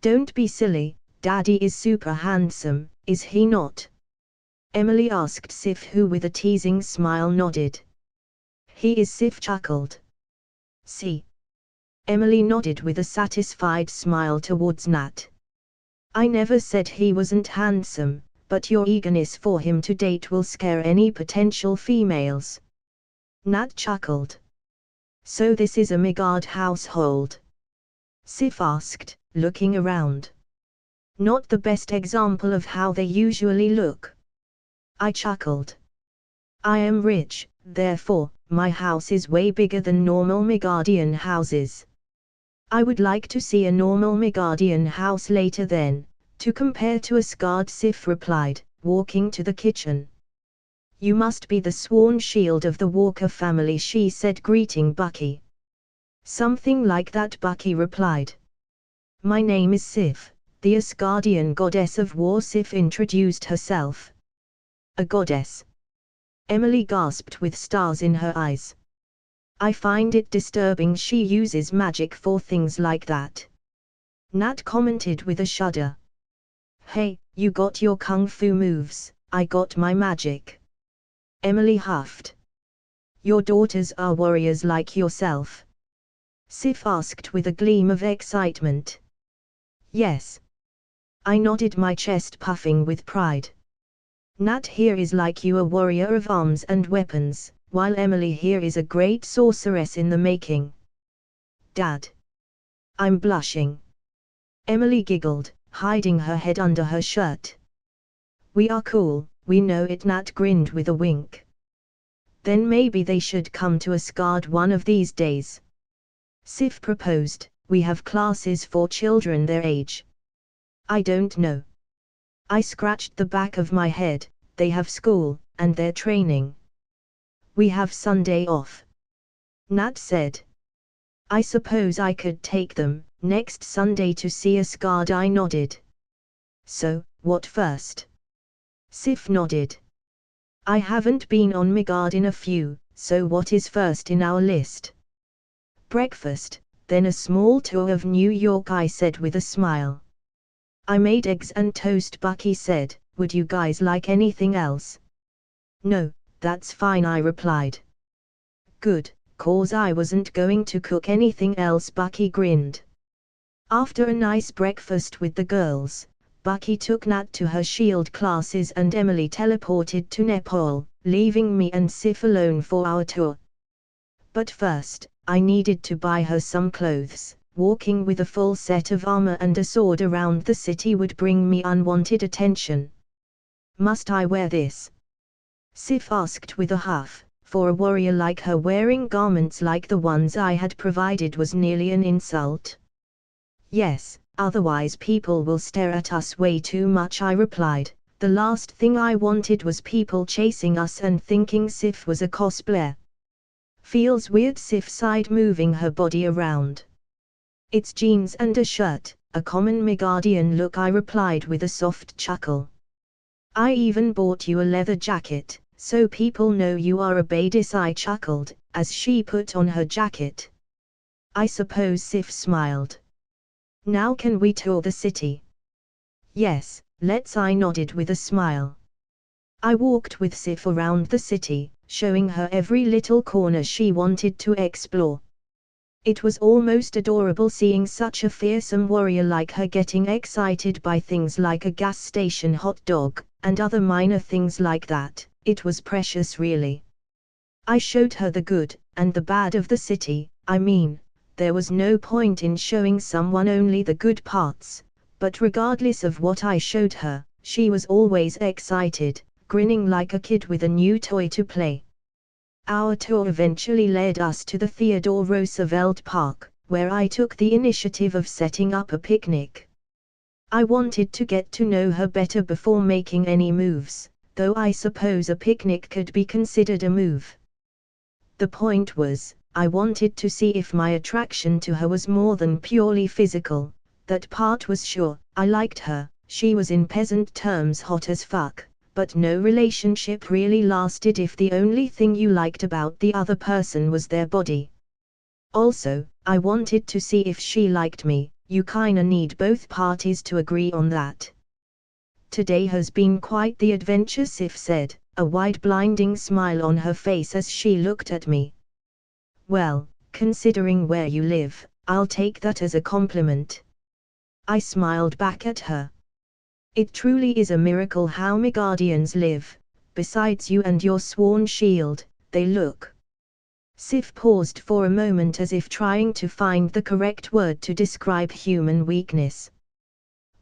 Speaker 1: Don't be silly, Daddy is super handsome, is he not? Emily asked Sif, who with a teasing smile nodded. He is, Sif chuckled. See? Emily nodded with a satisfied smile towards Nat. I never said he wasn't handsome, but your eagerness for him to date will scare any potential females. Nat chuckled. So this is a Midgard household? Sif asked, looking around. Not the best example of how they usually look. I chuckled. I am rich, therefore, my house is way bigger than normal Midgardian houses. I would like to see a normal Midgardian house later then, to compare to Asgard, Sif replied, walking to the kitchen. You must be the sworn shield of the Walker family, she said, greeting Bucky. Something like that, Bucky replied. My name is Sif, the Asgardian goddess of war, Sif introduced herself. A goddess? Emily gasped with stars in her eyes. I find it disturbing she uses magic for things like that. Nat commented with a shudder. Hey, you got your kung fu moves, I got my magic. Emily huffed. Your daughters are warriors like yourself? Sif asked with a gleam of excitement. Yes. I nodded, my chest puffing with pride. Nat here is like you, a warrior of arms and weapons, while Emily here is a great sorceress in the making. Dad. I'm blushing. Emily giggled, hiding her head under her shirt. We are cool, we know it. Nat grinned with a wink. Then maybe they should come to Asgard one of these days. Sif proposed, we have classes for children their age. I don't know. I scratched the back of my head, they have school, and their training. We have Sunday off. Nat said. I suppose I could take them, next Sunday to see Asgard. I nodded. So, what first? Sif nodded. I haven't been on Midgard in a few, so what is first in our list? Breakfast, then a small tour of New York, I said with a smile. I made eggs and toast. Bucky said, would you guys like anything else? No, that's fine, I replied. Good, 'cause I wasn't going to cook anything else. Bucky grinned. After a nice breakfast with the girls, Bucky took Nat to her shield classes and Emily teleported to Nepal, leaving me and Sif alone for our tour. But first, I needed to buy her some clothes. Walking with a full set of armor and a sword around the city would bring me unwanted attention. Must I wear this? Sif asked with a huff. For a warrior like her, wearing garments like the ones I had provided was nearly an insult. Yes, otherwise people will stare at us way too much, I replied. The last thing I wanted was people chasing us and thinking Sif was a cosplayer. Feels weird, Sif sighed, moving her body around. It's jeans and a shirt, a common Midgardian look, I replied with a soft chuckle. I even bought you a leather jacket, so people know you are a badass, I chuckled, as she put on her jacket. I suppose. Sif smiled. Now can we tour the city? Yes, let's, I nodded with a smile. I walked with Sif around the city, showing her every little corner she wanted to explore. It was almost adorable seeing such a fearsome warrior like her getting excited by things like a gas station hot dog, and other minor things like that. It was precious, really. I showed her the good, and the bad of the city. I mean, there was no point in showing someone only the good parts, but regardless of what I showed her, she was always excited, grinning like a kid with a new toy to play. Our tour eventually led us to the Theodore Roosevelt Park, where I took the initiative of setting up a picnic. I wanted to get to know her better before making any moves, though I suppose a picnic could be considered a move. The point was, I wanted to see if my attraction to her was more than purely physical. That part was sure. I liked her, she was in peasant terms hot as fuck, but no relationship really lasted if the only thing you liked about the other person was their body. Also, I wanted to see if she liked me. You kinda need both parties to agree on that. Today has been quite the adventure, Sif said, a wide blinding smile on her face as she looked at me. Well, considering where you live, I'll take that as a compliment. I smiled back at her. It truly is a miracle how Midgardians live. Besides you and your sworn shield, they look. Sif paused for a moment as if trying to find the correct word to describe human weakness.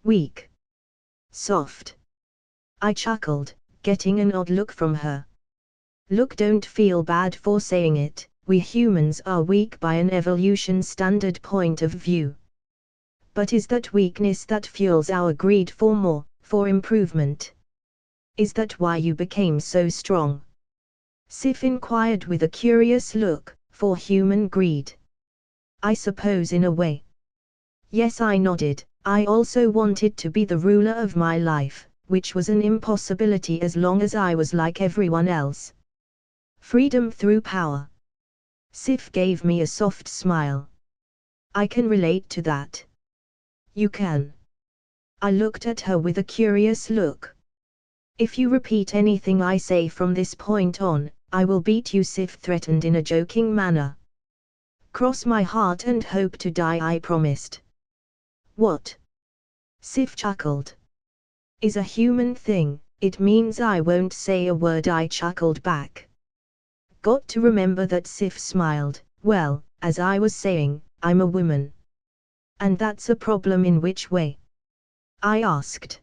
Speaker 1: Weak. Soft. I chuckled, getting an odd look from her. Look, don't feel bad for saying it, we humans are weak by an evolution standard point of view. But is that weakness that fuels our greed for more, for improvement? Is that why you became so strong? Sif inquired with a curious look. For human greed? I suppose in a way. Yes, I nodded. I also wanted to be the ruler of my life, which was an impossibility as long as I was like everyone else. Freedom through power. Sif gave me a soft smile. I can relate to that. You can? I looked at her with a curious look. If you repeat anything I say from this point on, I will beat you, Sif threatened in a joking manner. Cross my heart and hope to die, I promised. What? Sif chuckled. Is a human thing, it means I won't say a word, I chuckled back. Got to remember that, Sif smiled. Well, as I was saying, I'm a woman. And that's a problem in which way? I asked.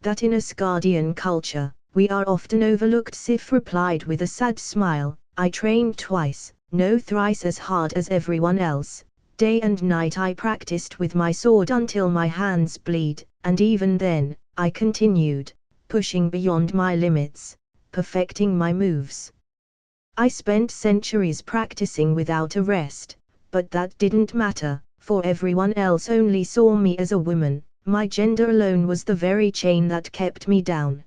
Speaker 1: That in Asgardian culture, we are often overlooked, Sif replied with a sad smile. I trained twice, no thrice as hard as everyone else. Day and night I practiced with my sword until my hands bleed, and even then, I continued, pushing beyond my limits, perfecting my moves. I spent centuries practicing without a rest, but that didn't matter, for everyone else only saw me as a woman. My gender alone was the very chain that kept me down.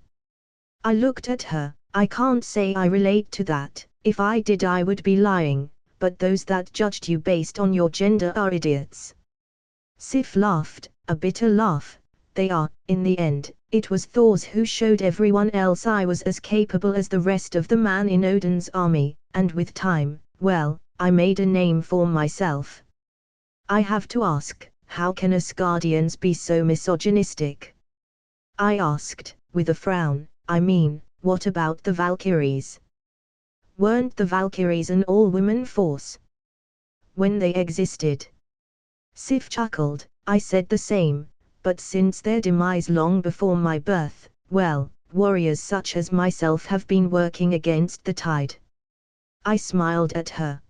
Speaker 1: I looked at her. I can't say I relate to that. If I did I would be lying, but those that judged you based on your gender are idiots. Sif laughed, a bitter laugh. They are, in the end. It was Thor who showed everyone else I was as capable as the rest of the men in Odin's army, and with time, well, I made a name for myself. I have to ask, how can Asgardians be so misogynistic? I asked, with a frown. I mean, what about the Valkyries? Weren't the Valkyries an all-women force? When they existed? Sif chuckled. I said the same, but since their demise long before my birth, well, warriors such as myself have been working against the tide. I smiled at her.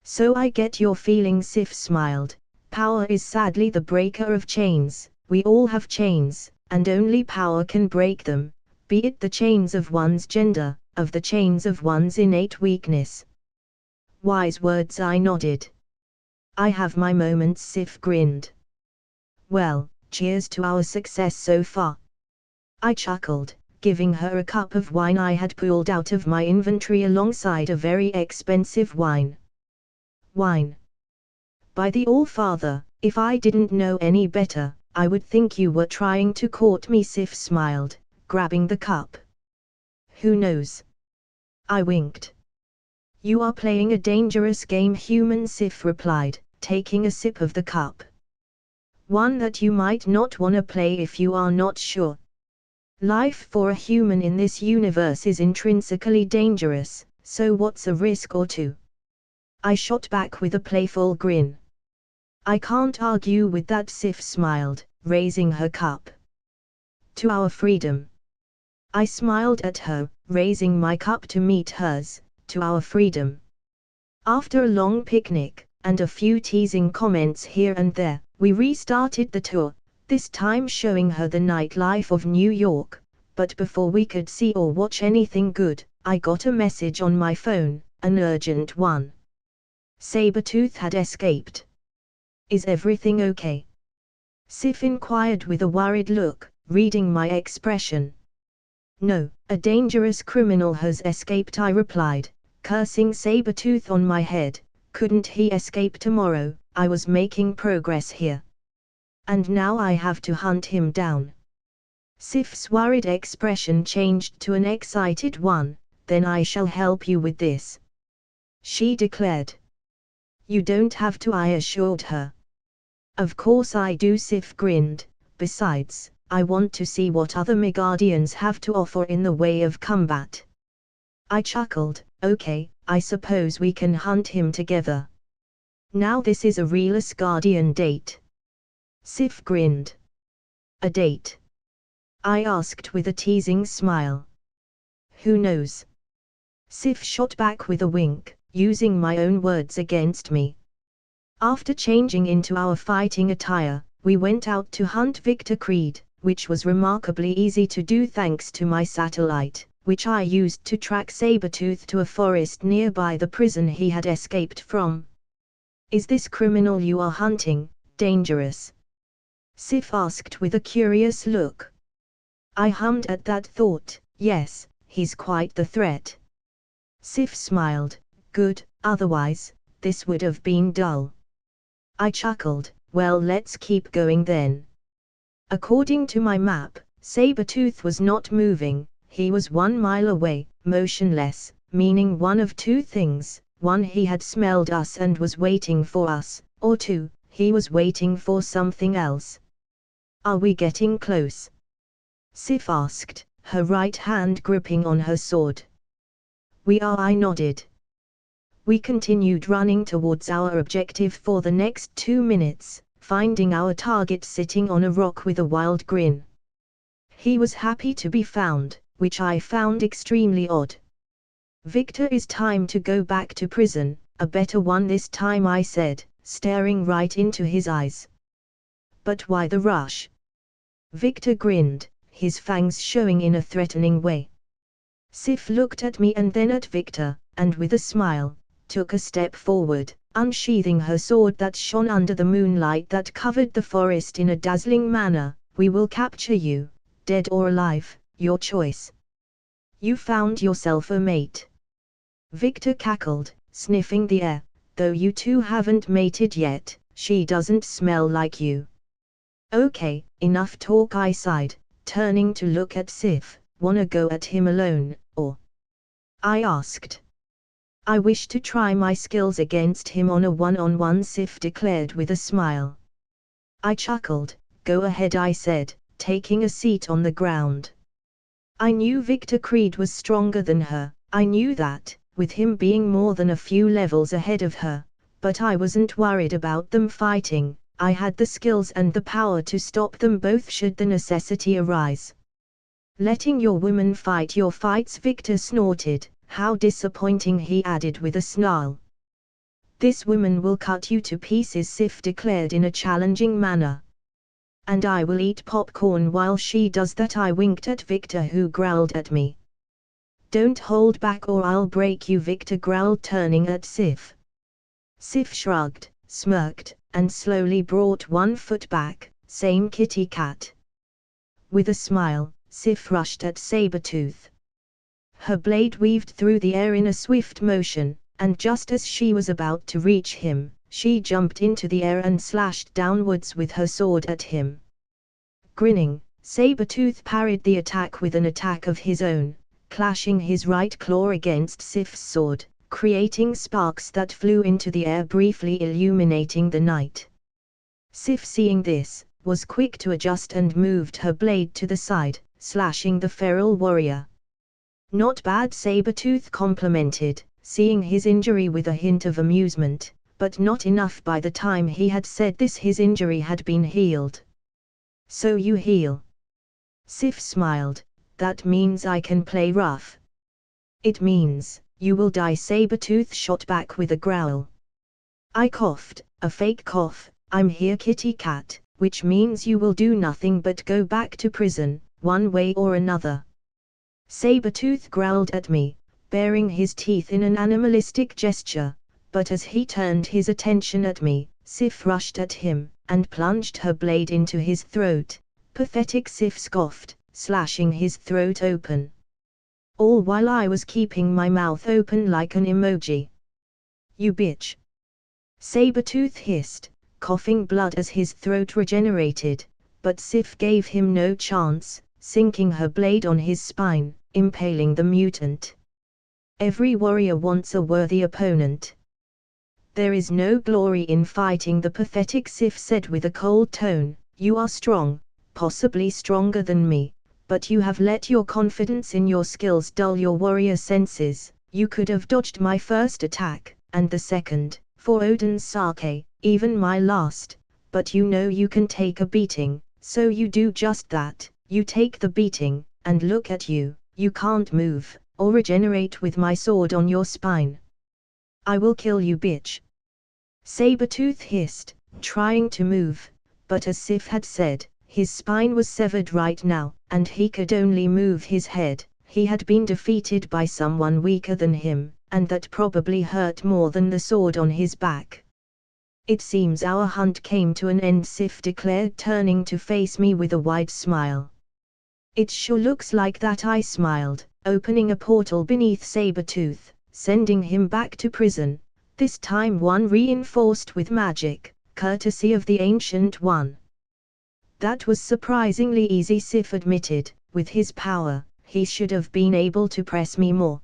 Speaker 1: So I get your feeling, Sif smiled. Power is sadly the breaker of chains. We all have chains, and only power can break them, be it the chains of one's gender, of the chains of one's innate weakness. Wise words, I nodded. I have my moments, Sif grinned. Well, cheers to our success so far. I chuckled, giving her a cup of wine I had pulled out of my inventory alongside a very expensive wine. Wine. By the All-Father, if I didn't know any better, I would think you were trying to court me, Sif smiled, grabbing the cup. Who knows? I winked. You are playing a dangerous game, human, Sif replied, taking a sip of the cup. One that you might not wanna play if you are not sure. Life for a human in this universe is intrinsically dangerous, so what's a risk or two? I shot back with a playful grin. I can't argue with that, Sif smiled, raising her cup. To our freedom. I smiled at her, raising my cup to meet hers, to our freedom. After a long picnic, and a few teasing comments here and there, we restarted the tour, this time showing her the nightlife of New York, but before we could see or watch anything good, I got a message on my phone, an urgent one. Sabretooth had escaped. Is everything okay? Sif inquired with a worried look, reading my expression. No, a dangerous criminal has escaped, I replied, cursing Sabretooth on my head. Couldn't he escape tomorrow? I was making progress here. And now I have to hunt him down. Sif's worried expression changed to an excited one. Then I shall help you with this, she declared. You don't have to, I assured her. Of course I do, Sif grinned. Besides, I want to see what other Midgardians have to offer in the way of combat. I chuckled. Okay, I suppose we can hunt him together. Now this is a real Asgardian date. Sif grinned. A date? I asked with a teasing smile. Who knows? Sif shot back with a wink, using my own words against me. After changing into our fighting attire, we went out to hunt Victor Creed, which was remarkably easy to do thanks to my satellite, which I used to track Sabretooth to a forest nearby the prison he had escaped from. Is this criminal you are hunting dangerous? Sif asked with a curious look. I hummed at that thought. Yes, he's quite the threat. Sif smiled. Good, otherwise, this would have been dull. I chuckled. Well, let's keep going then. According to my map, Sabretooth was not moving. He was 1 mile away, motionless, meaning one of two things: 1, he had smelled us and was waiting for us, or 2, he was waiting for something else. Are we getting close? Sif asked, her right hand gripping on her sword. We are, I nodded. We continued running towards our objective for the next 2 minutes, finding our target sitting on a rock with a wild grin. He was happy to be found, which I found extremely odd. Victor, is time to go back to prison, a better one this time, I said, staring right into his eyes. But why the rush? Victor grinned, his fangs showing in a threatening way. Sif looked at me and then at Victor, and with a smile, took a step forward, unsheathing her sword that shone under the moonlight that covered the forest in a dazzling manner. We will capture you, dead or alive, your choice. You found yourself a mate. Victor cackled, sniffing the air. Though you two haven't mated yet, she doesn't smell like you. Okay, enough talk, I sighed, turning to look at Sif. Wanna go at him alone, or? I asked. I wish to try my skills against him on a one-on-one, Sif declared with a smile. I chuckled. Go ahead, I said, taking a seat on the ground. I knew Victor Creed was stronger than her, I knew that, with him being more than a few levels ahead of her, but I wasn't worried about them fighting. I had the skills and the power to stop them both should the necessity arise. Letting your women fight your fights, Victor snorted. How disappointing, he added with a snarl. This woman will cut you to pieces, Sif declared in a challenging manner. And I will eat popcorn while she does that, I winked at Victor, who growled at me. Don't hold back or I'll break you, Victor growled, turning at Sif. Sif shrugged, smirked, and slowly brought one foot back. Same kitty cat. With a smile, Sif rushed at Sabretooth. Her blade weaved through the air in a swift motion, and just as she was about to reach him, she jumped into the air and slashed downwards with her sword at him. Grinning, Sabretooth parried the attack with an attack of his own, clashing his right claw against Sif's sword, creating sparks that flew into the air, briefly illuminating the night. Sif, seeing this, was quick to adjust and moved her blade to the side, slashing the feral warrior. Not bad, Sabretooth complimented, seeing his injury with a hint of amusement, but not enough. By the time he had said this, his injury had been healed. So you heal? Sif smiled. That means I can play rough. It means you will die, Sabretooth shot back with a growl. I coughed, a fake cough. I'm here, kitty cat, which means you will do nothing but go back to prison, one way or another. Sabretooth growled at me, baring his teeth in an animalistic gesture, but as he turned his attention at me, Sif rushed at him, and plunged her blade into his throat. Pathetic, Sif scoffed, slashing his throat open. All while I was keeping my mouth open like an emoji. You bitch! Sabretooth hissed, coughing blood as his throat regenerated, but Sif gave him no chance, sinking her blade on his spine, impaling the mutant. Every warrior wants a worthy opponent. There is no glory in fighting, the pathetic Sif said with a cold tone. You are strong, possibly stronger than me, but you have let your confidence in your skills dull your warrior senses. You could have dodged my first attack, and the second, for Odin's sake, even my last, but you know you can take a beating, so you do just that. You take the beating, and look at you, you can't move, or regenerate with my sword on your spine. I will kill you, bitch! Sabretooth hissed, trying to move, but as Sif had said, his spine was severed right now, and he could only move his head. He had been defeated by someone weaker than him, and that probably hurt more than the sword on his back. It seems our hunt came to an end, Sif declared, turning to face me with a wide smile. It sure looks like that, I smiled, opening a portal beneath Sabretooth, sending him back to prison, this time one reinforced with magic, courtesy of the Ancient One. That was surprisingly easy, Sif admitted. With his power, he should have been able to press me more.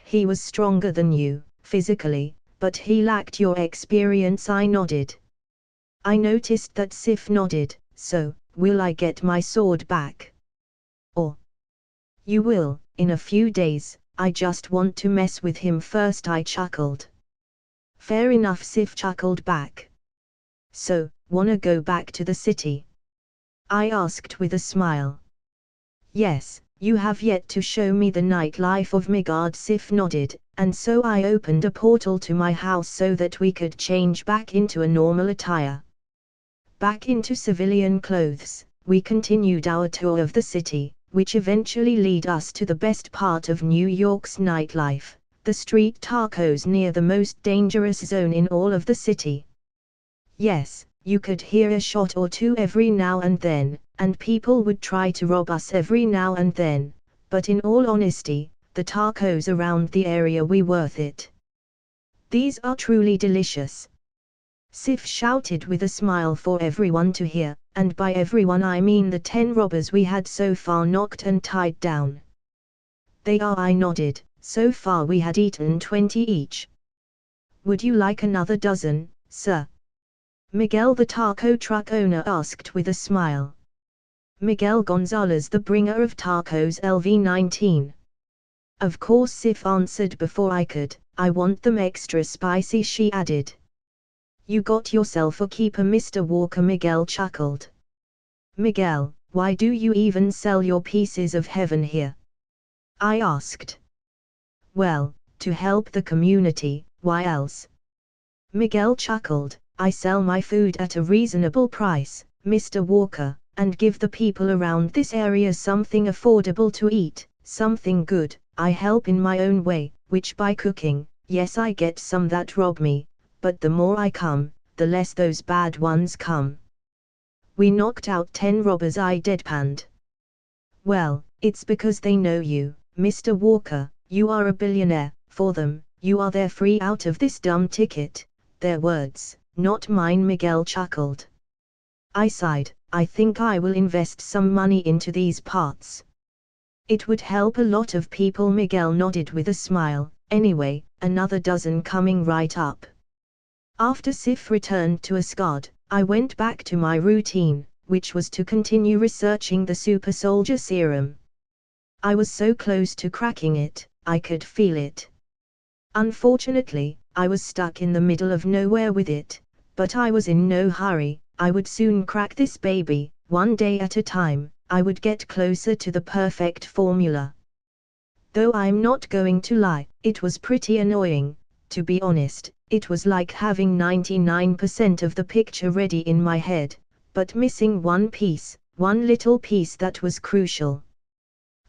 Speaker 1: He was stronger than you, physically, but he lacked your experience, I nodded. I noticed that Sif nodded. So, will I get my sword back? Or you will, in a few days. I just want to mess with him first, I chuckled. Fair enough, Sif chuckled back. So, wanna go back to the city? I asked with a smile. Yes, you have yet to show me the nightlife of Midgard. Sif nodded, and so I opened a portal to my house so that we could change back into a normal attire. Back into civilian clothes, we continued our tour of the city, which eventually led us to the best part of New York's nightlife, the street tacos near the most dangerous zone in all of the city. Yes, you could hear a shot or two every now and then, and people would try to rob us every now and then, but in all honesty, the tacos around the area were worth it. These are truly delicious. Sif shouted with a smile for everyone to hear, and by everyone I mean the 10 robbers we had so far knocked and tied down. They are, I nodded. So far we had eaten 20 each. Would you like another dozen, sir? Miguel the taco truck owner asked with a smile. Miguel Gonzalez, the bringer of tacos, LV19. Of course, Sif answered before I could. I want them extra spicy, she added. You got yourself a keeper, Mr. Walker, Miguel chuckled. Miguel, why do you even sell your pieces of heaven here? I asked. Well, to help the community, why else? Miguel chuckled. I sell my food at a reasonable price, Mr. Walker, and give the people around this area something affordable to eat, something good. I help in my own way, which by cooking, yes, I get some that rob me, but the more I come, the less those bad ones come. We knocked out 10 robbers, I deadpanned. Well, it's because they know you, Mr. Walker. You are a billionaire. For them, you are their free out of this dumb ticket. Their words, not mine, Miguel chuckled. I sighed. I think I will invest some money into these parts. It would help a lot of people, Miguel nodded with a smile. Anyway, another dozen coming right up. After Sif returned to Asgard, I went back to my routine, which was to continue researching the super soldier serum. I was so close to cracking it, I could feel it. Unfortunately, I was stuck in the middle of nowhere with it, but I was in no hurry. I would soon crack this baby, one day at a time. I would get closer to the perfect formula. Though I'm not going to lie, it was pretty annoying. To be honest, it was like having 99% of the picture ready in my head, but missing one piece, one little piece that was crucial.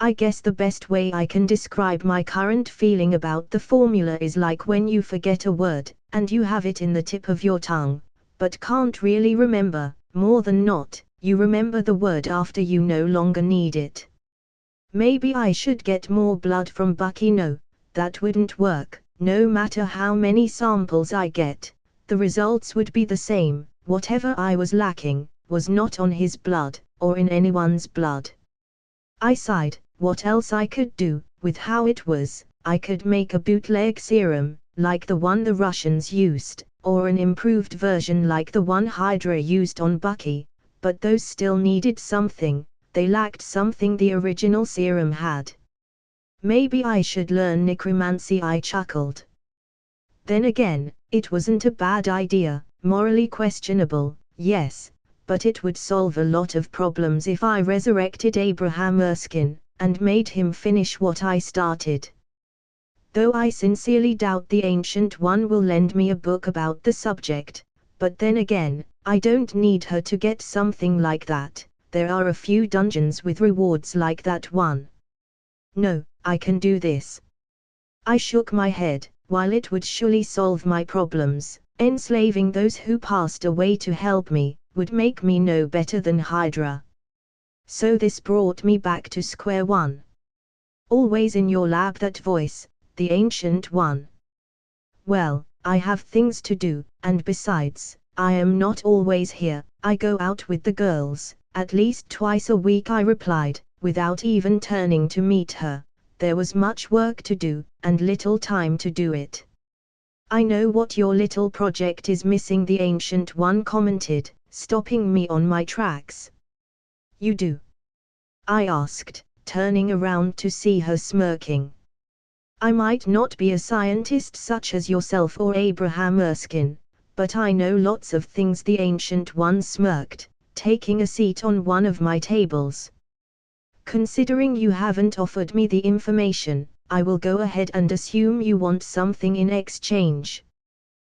Speaker 1: I guess the best way I can describe my current feeling about the formula is like when you forget a word, and you have it in the tip of your tongue, but can't really remember. More than not, you remember the word after you no longer need it. Maybe I should get more blood from Bucky. No, that wouldn't work. No matter how many samples I get, the results would be the same. Whatever I was lacking, was not on his blood, or in anyone's blood. I sighed. What else I could do, with how it was? I could make a bootleg serum, like the one the Russians used, or an improved version like the one Hydra used on Bucky, but those still needed something. They lacked something the original serum had. Maybe I should learn necromancy, I chuckled. Then again, it wasn't a bad idea. Morally questionable, yes, but it would solve a lot of problems if I resurrected Abraham Erskine, and made him finish what I started. Though I sincerely doubt the Ancient One will lend me a book about the subject, but then again, I don't need her to get something like that. There are a few dungeons with rewards like that one. No, I can do this. I shook my head. While it would surely solve my problems, enslaving those who passed away to help me, would make me no better than Hydra. So this brought me back to square one. Always in your lab, that voice, the Ancient One. Well, I have things to do, and besides, I am not always here. I go out with the girls, at least twice a week, I replied, without even turning to meet her. There was much work to do, and little time to do it. I know what your little project is missing, the Ancient One commented, stopping me on my tracks. You do? I asked, turning around to see her smirking. I might not be a scientist such as yourself or Abraham Erskine, but I know lots of things. The Ancient One smirked, taking a seat on one of my tables. Considering you haven't offered me the information, I will go ahead and assume you want something in exchange.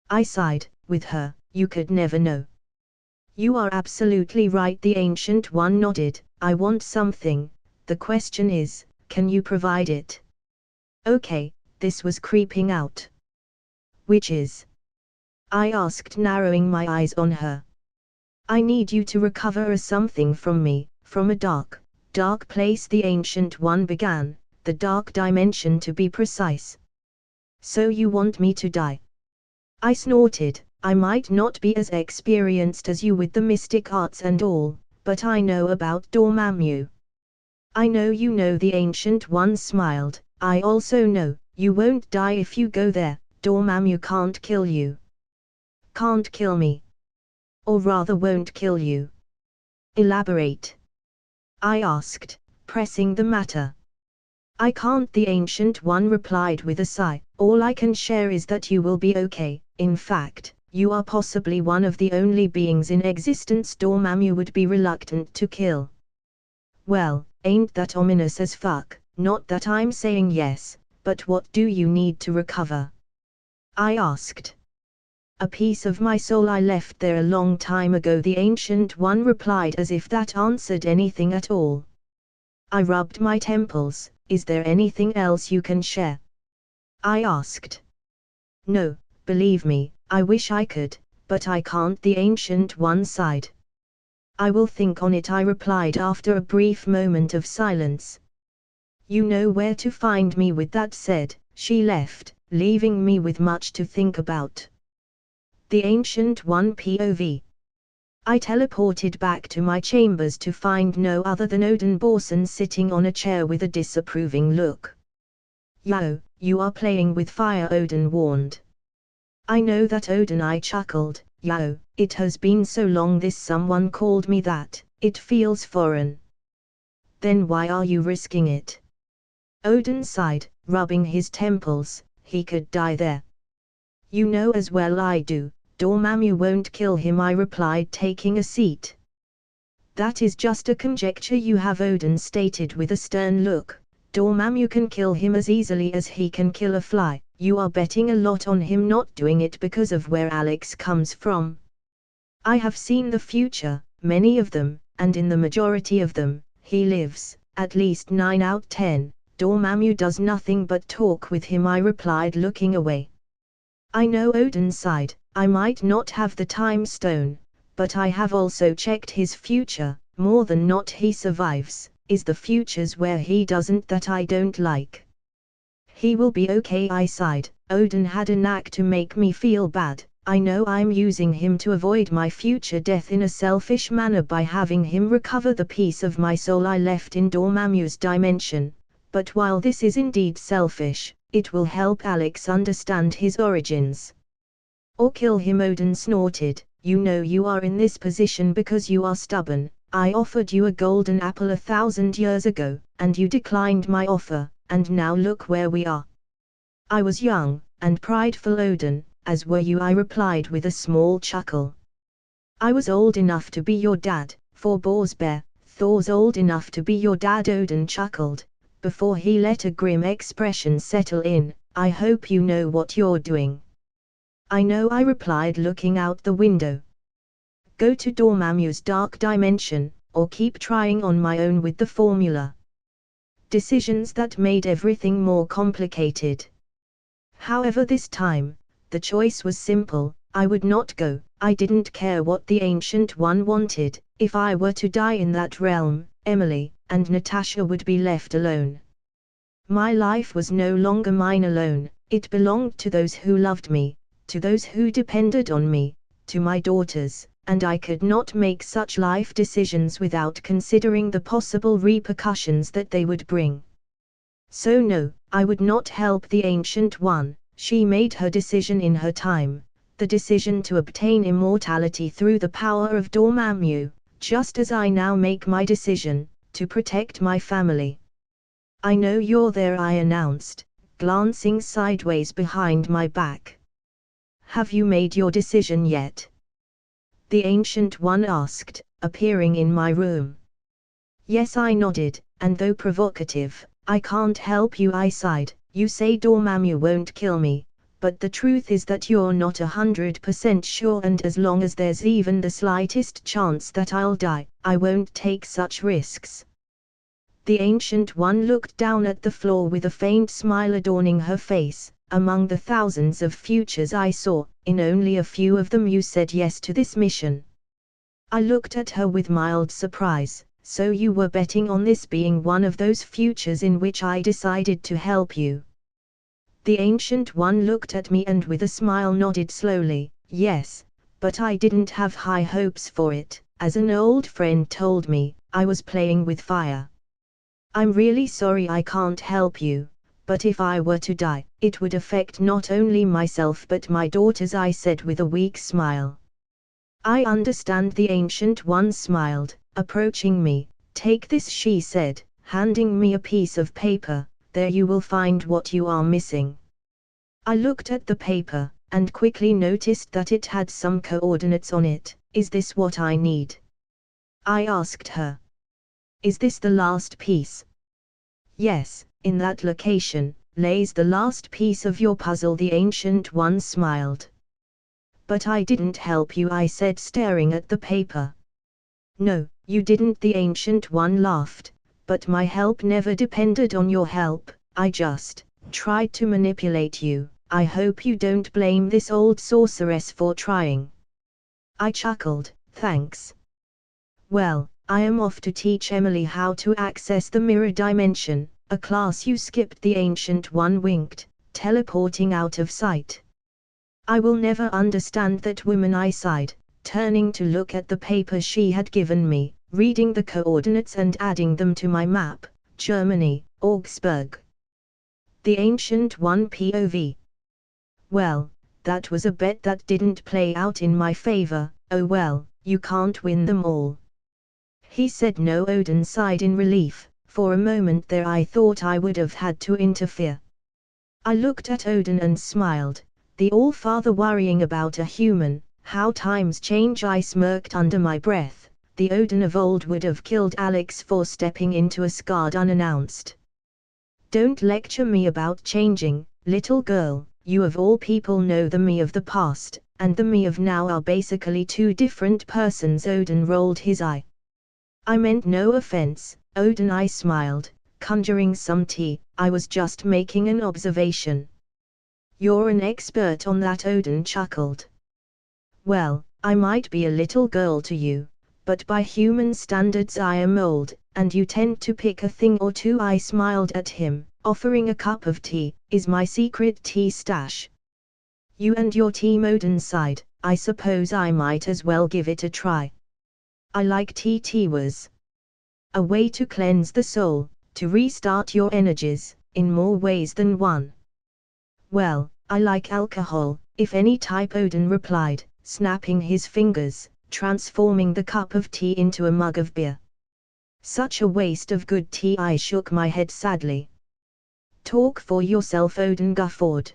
Speaker 1: I sighed with her. You could never know. You are absolutely right. The Ancient One nodded. I want something. The question is, can you provide it? Okay, this was creeping out. Which is? I asked, narrowing my eyes on her. I need you to recover something from me, from a dark place. The Ancient One began, the dark dimension to be precise. So you want me to die? I snorted. I might not be as experienced as you with the mystic arts and all, but I know about Dormammu. I know you know. The Ancient One smiled. I also know, you won't die if you go there. Dormammu can't kill you. Can't kill me. Or rather won't kill you. Elaborate. I asked, pressing the matter. I can't. The Ancient One replied with a sigh. All I can share is that you will be okay. In fact, you are possibly one of the only beings in existence Dormammu would be reluctant to kill. Well, ain't that ominous as fuck? Not that I'm saying yes, but what do you need to recover? I asked. A piece of my soul I left there a long time ago. The Ancient One replied, as if that answered anything at all. I rubbed my temples. Is there anything else you can share? I asked. No, believe me, I wish I could, but I can't. The Ancient One sighed. I will think on it, I replied after a brief moment of silence. You know where to find me. With that said, she left, leaving me with much to think about. The Ancient One POV. I teleported back to my chambers to find no other than Odin Borson sitting on a chair with a disapproving look. Yo, you are playing with fire, Odin warned. I know that, Odin, I chuckled. Yo, it has been so long this someone called me that, it feels foreign. Then why are you risking it? Odin sighed, rubbing his temples. He could die there. You know as well I do. Dormammu won't kill him, I replied, taking a seat. That is just a conjecture you have, Odin stated with a stern look. Dormammu can kill him as easily as he can kill a fly. You are betting a lot on him not doing it because of where Alex comes from. I have seen the future, many of them, and in the majority of them, he lives, at least 9 out 10. Dormammu does nothing but talk with him, I replied, looking away. I know, Odin sighed. I might not have the time stone, but I have also checked his future. More than not, he survives. Is the futures where he doesn't that I don't like. He will be okay, I sighed. Odin had a knack to make me feel bad. I know I'm using him to avoid my future death in a selfish manner by having him recover the piece of my soul I left in Dormammu's dimension. But while this is indeed selfish, it will help Alex understand his origins. Or kill him, Odin snorted. You know you are in this position because you are stubborn. I offered you a golden apple 1,000 years ago, and you declined my offer, and now look where we are. I was young, and prideful, Odin, as were you, I replied with a small chuckle. I was old enough to be your dad, forbore Bear. Thor's old enough to be your dad, Odin chuckled, before he let a grim expression settle in. I hope you know what you're doing. I know, I replied, looking out the window. Go to Dormammu's dark dimension, or keep trying on my own with the formula. Decisions that made everything more complicated. However, this time, the choice was simple. I would not go. I didn't care what the Ancient One wanted. If I were to die in that realm, Emily and Natasha would be left alone. My life was no longer mine alone. It belonged to those who loved me, to those who depended on me, to my daughters, and I could not make such life decisions without considering the possible repercussions that they would bring. So no, I would not help the Ancient One. She made her decision in her time, the decision to obtain immortality through the power of Dormammu, just as I now make my decision, to protect my family. I know you're there, I announced, glancing sideways behind my back. Have you made your decision yet? The Ancient One asked, appearing in my room. Yes, I nodded, and though provocative, I can't help you, I sighed. You say Dormammu won't kill me, but the truth is that you're not 100% sure, and as long as there's even the slightest chance that I'll die, I won't take such risks. The Ancient One looked down at the floor with a faint smile adorning her face. Among the thousands of futures I saw, in only a few of them you said yes to this mission. I looked at her with mild surprise. So you were betting on this being one of those futures in which I decided to help you? The Ancient One looked at me and with a smile nodded slowly. Yes, but I didn't have high hopes for it. As an old friend told me, I was playing with fire. I'm really sorry I can't help you, but if I were to die, it would affect not only myself but my daughters, I said with a weak smile. I understand, the Ancient One smiled, approaching me. Take this, she said, handing me a piece of paper. There you will find what you are missing. I looked at the paper, and quickly noticed that it had some coordinates on it. Is this what I need? I asked her. Is this the last piece? Yes, in that location lays the last piece of your puzzle, the Ancient One smiled. But I didn't help you, I said, staring at the paper. No, you didn't, the Ancient One laughed, but my help never depended on your help. I just tried to manipulate you. I hope you don't blame this old sorceress for trying. I chuckled, thanks. Well, I am off to teach Emily how to access the mirror dimension, a class you skipped, the Ancient One winked, teleporting out of sight. I will never understand that woman, I sighed, turning to look at the paper she had given me, reading the coordinates and adding them to my map. Germany, Augsburg. The Ancient One POV. Well, that was a bet that didn't play out in my favor. Oh well, you can't win them all. He said. No, Odin sighed in relief. For a moment there I thought I would have had to interfere. I looked at Odin and smiled. The All-Father worrying about a human, how times change, I smirked under my breath. The Odin of old would have killed Alex for stepping into Asgard unannounced. Don't lecture me about changing, little girl. You of all people know the me of the past, and the me of now are basically two different persons. Odin rolled his eye. I meant no offense, Odin, I smiled, conjuring some tea. I was just making an observation. You're an expert on that, Odin chuckled. Well, I might be a little girl to you, but by human standards I am old, and you tend to pick a thing or two. I smiled at him, offering a cup of tea. Is my secret tea stash? You and your team, Odin sighed. I suppose I might as well give it a try. I like tea. Tea was a way to cleanse the soul, to restart your energies, in more ways than one. Well, I like alcohol, if any type, Odin replied, snapping his fingers, transforming the cup of tea into a mug of beer. Such a waste of good tea. I shook my head sadly. Talk for yourself, Odin guffawed.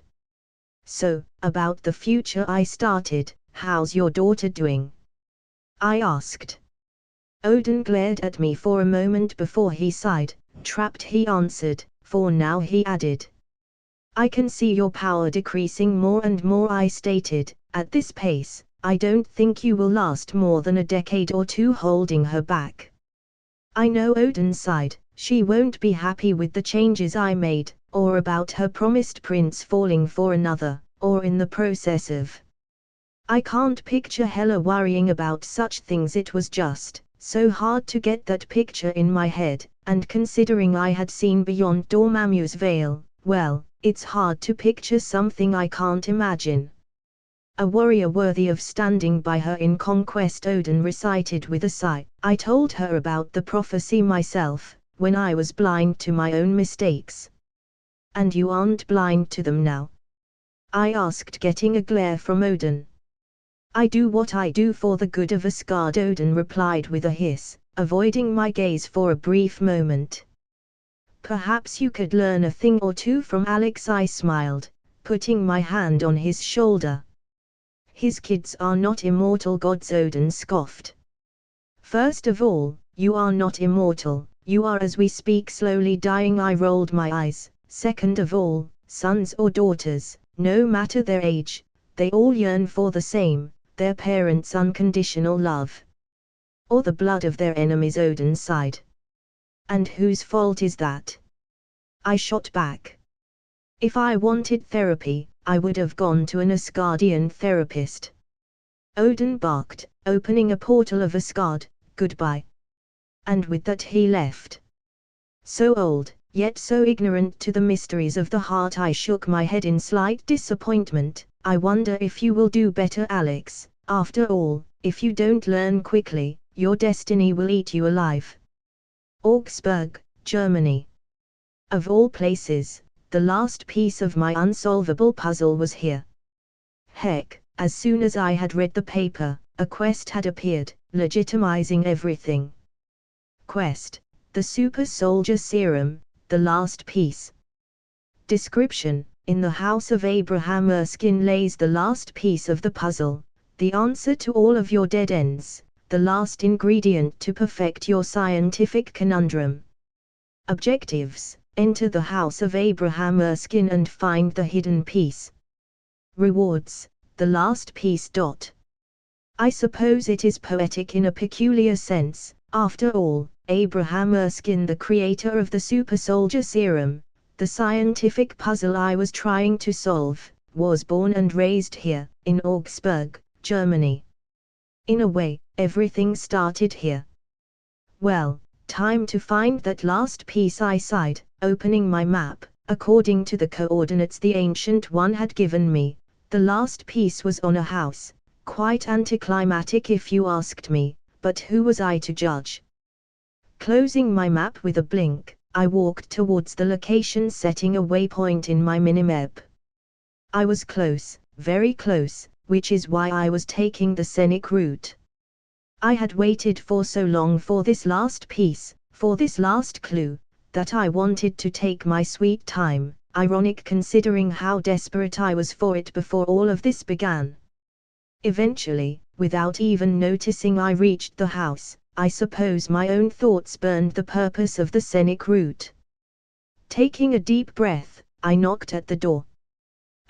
Speaker 1: So, about the future, I started. How's your daughter doing? I asked. Odin glared at me for a moment before he sighed. Trapped, he answered. For now, he added. I can see your power decreasing more and more, I stated. At this pace, I don't think you will last more than a decade or two holding her back. I know, Odin sighed. She won't be happy with the changes I made, or about her promised prince falling for another, or in the process of. I can't picture Hela worrying about such things. It was just so hard to get that picture in my head, and considering I had seen beyond Dormammu's veil, well, it's hard to picture something I can't imagine. A warrior worthy of standing by her in conquest, Odin recited with a sigh. I told her about the prophecy myself, when I was blind to my own mistakes. And you aren't blind to them now? I asked, getting a glare from Odin. I do what I do for the good of Asgard, Odin replied with a hiss, avoiding my gaze for a brief moment. Perhaps you could learn a thing or two from Alex, I smiled, putting my hand on his shoulder. His kids are not immortal gods, Odin scoffed. First of all, you are not immortal, you are as we speak slowly dying, I rolled my eyes. Second of all, sons or daughters, no matter their age, they all yearn for the same, their parents' unconditional love. Or the blood of their enemies, Odin sighed. And whose fault is that? I shot back. If I wanted therapy, I would have gone to an Asgardian therapist. Odin barked, opening a portal of Asgard, goodbye. And with that he left. So old, yet so ignorant to the mysteries of the heart, I shook my head in slight disappointment. I wonder if you will do better, Alex. After all, if you don't learn quickly, your destiny will eat you alive. Augsburg, Germany. Of all places, the last piece of my unsolvable puzzle was here. Heck, as soon as I had read the paper, a quest had appeared, legitimizing everything. Quest: the Super Soldier Serum, the last piece. Description: in the house of Abraham Erskine lays the last piece of the puzzle, the answer to all of your dead ends, the last ingredient to perfect your scientific conundrum. Objectives: enter the house of Abraham Erskine and find the hidden piece. Rewards: the last piece. I suppose it is poetic in a peculiar sense. After all, Abraham Erskine, the creator of the Super Soldier Serum, the scientific puzzle I was trying to solve, was born and raised here, in Augsburg, Germany. In a way, everything started here. Well, time to find that last piece, I sighed, opening my map. According to the coordinates the Ancient One had given me, the last piece was on a house. Quite anticlimactic if you asked me, but who was I to judge? Closing my map with a blink, I walked towards the location, setting a waypoint in my minimap. I was close, very close, which is why I was taking the scenic route. I had waited for so long for this last piece, for this last clue, that I wanted to take my sweet time, ironic considering how desperate I was for it before all of this began. Eventually, without even noticing, I reached the house. I suppose my own thoughts burned the purpose of the scenic route. Taking a deep breath, I knocked at the door.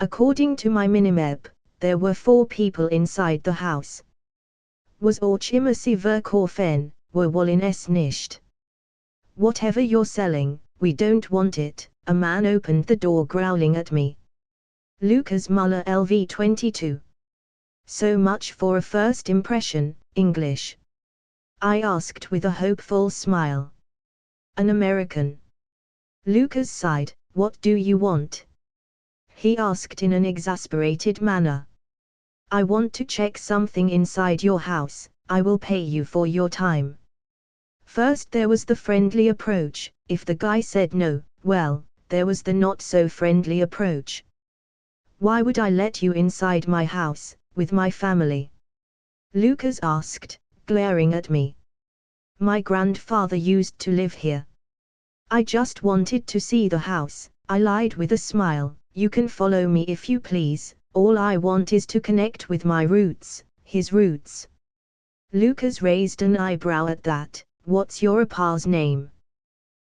Speaker 1: According to my minimap, there were 4 people inside the house. Was auch immer sie verkaufen, wir wollen es nicht. Whatever you're selling, we don't want it. A man opened the door, growling at me. Lucas Muller, LV 22. So much for a first impression, English. I asked with a hopeful smile. An American. Lucas sighed. What do you want? He asked in an exasperated manner. I want to check something inside your house. I will pay you for your time. First there was the friendly approach. If the guy said no, well, there was the not so friendly approach. Why would I let you inside my house, with my family? Lucas asked, glaring at me. My grandfather used to live here. I just wanted to see the house, I lied with a smile. You can follow me if you please, all I want is to connect with my roots, his roots. Lucas raised an eyebrow at that. What's your pa's name?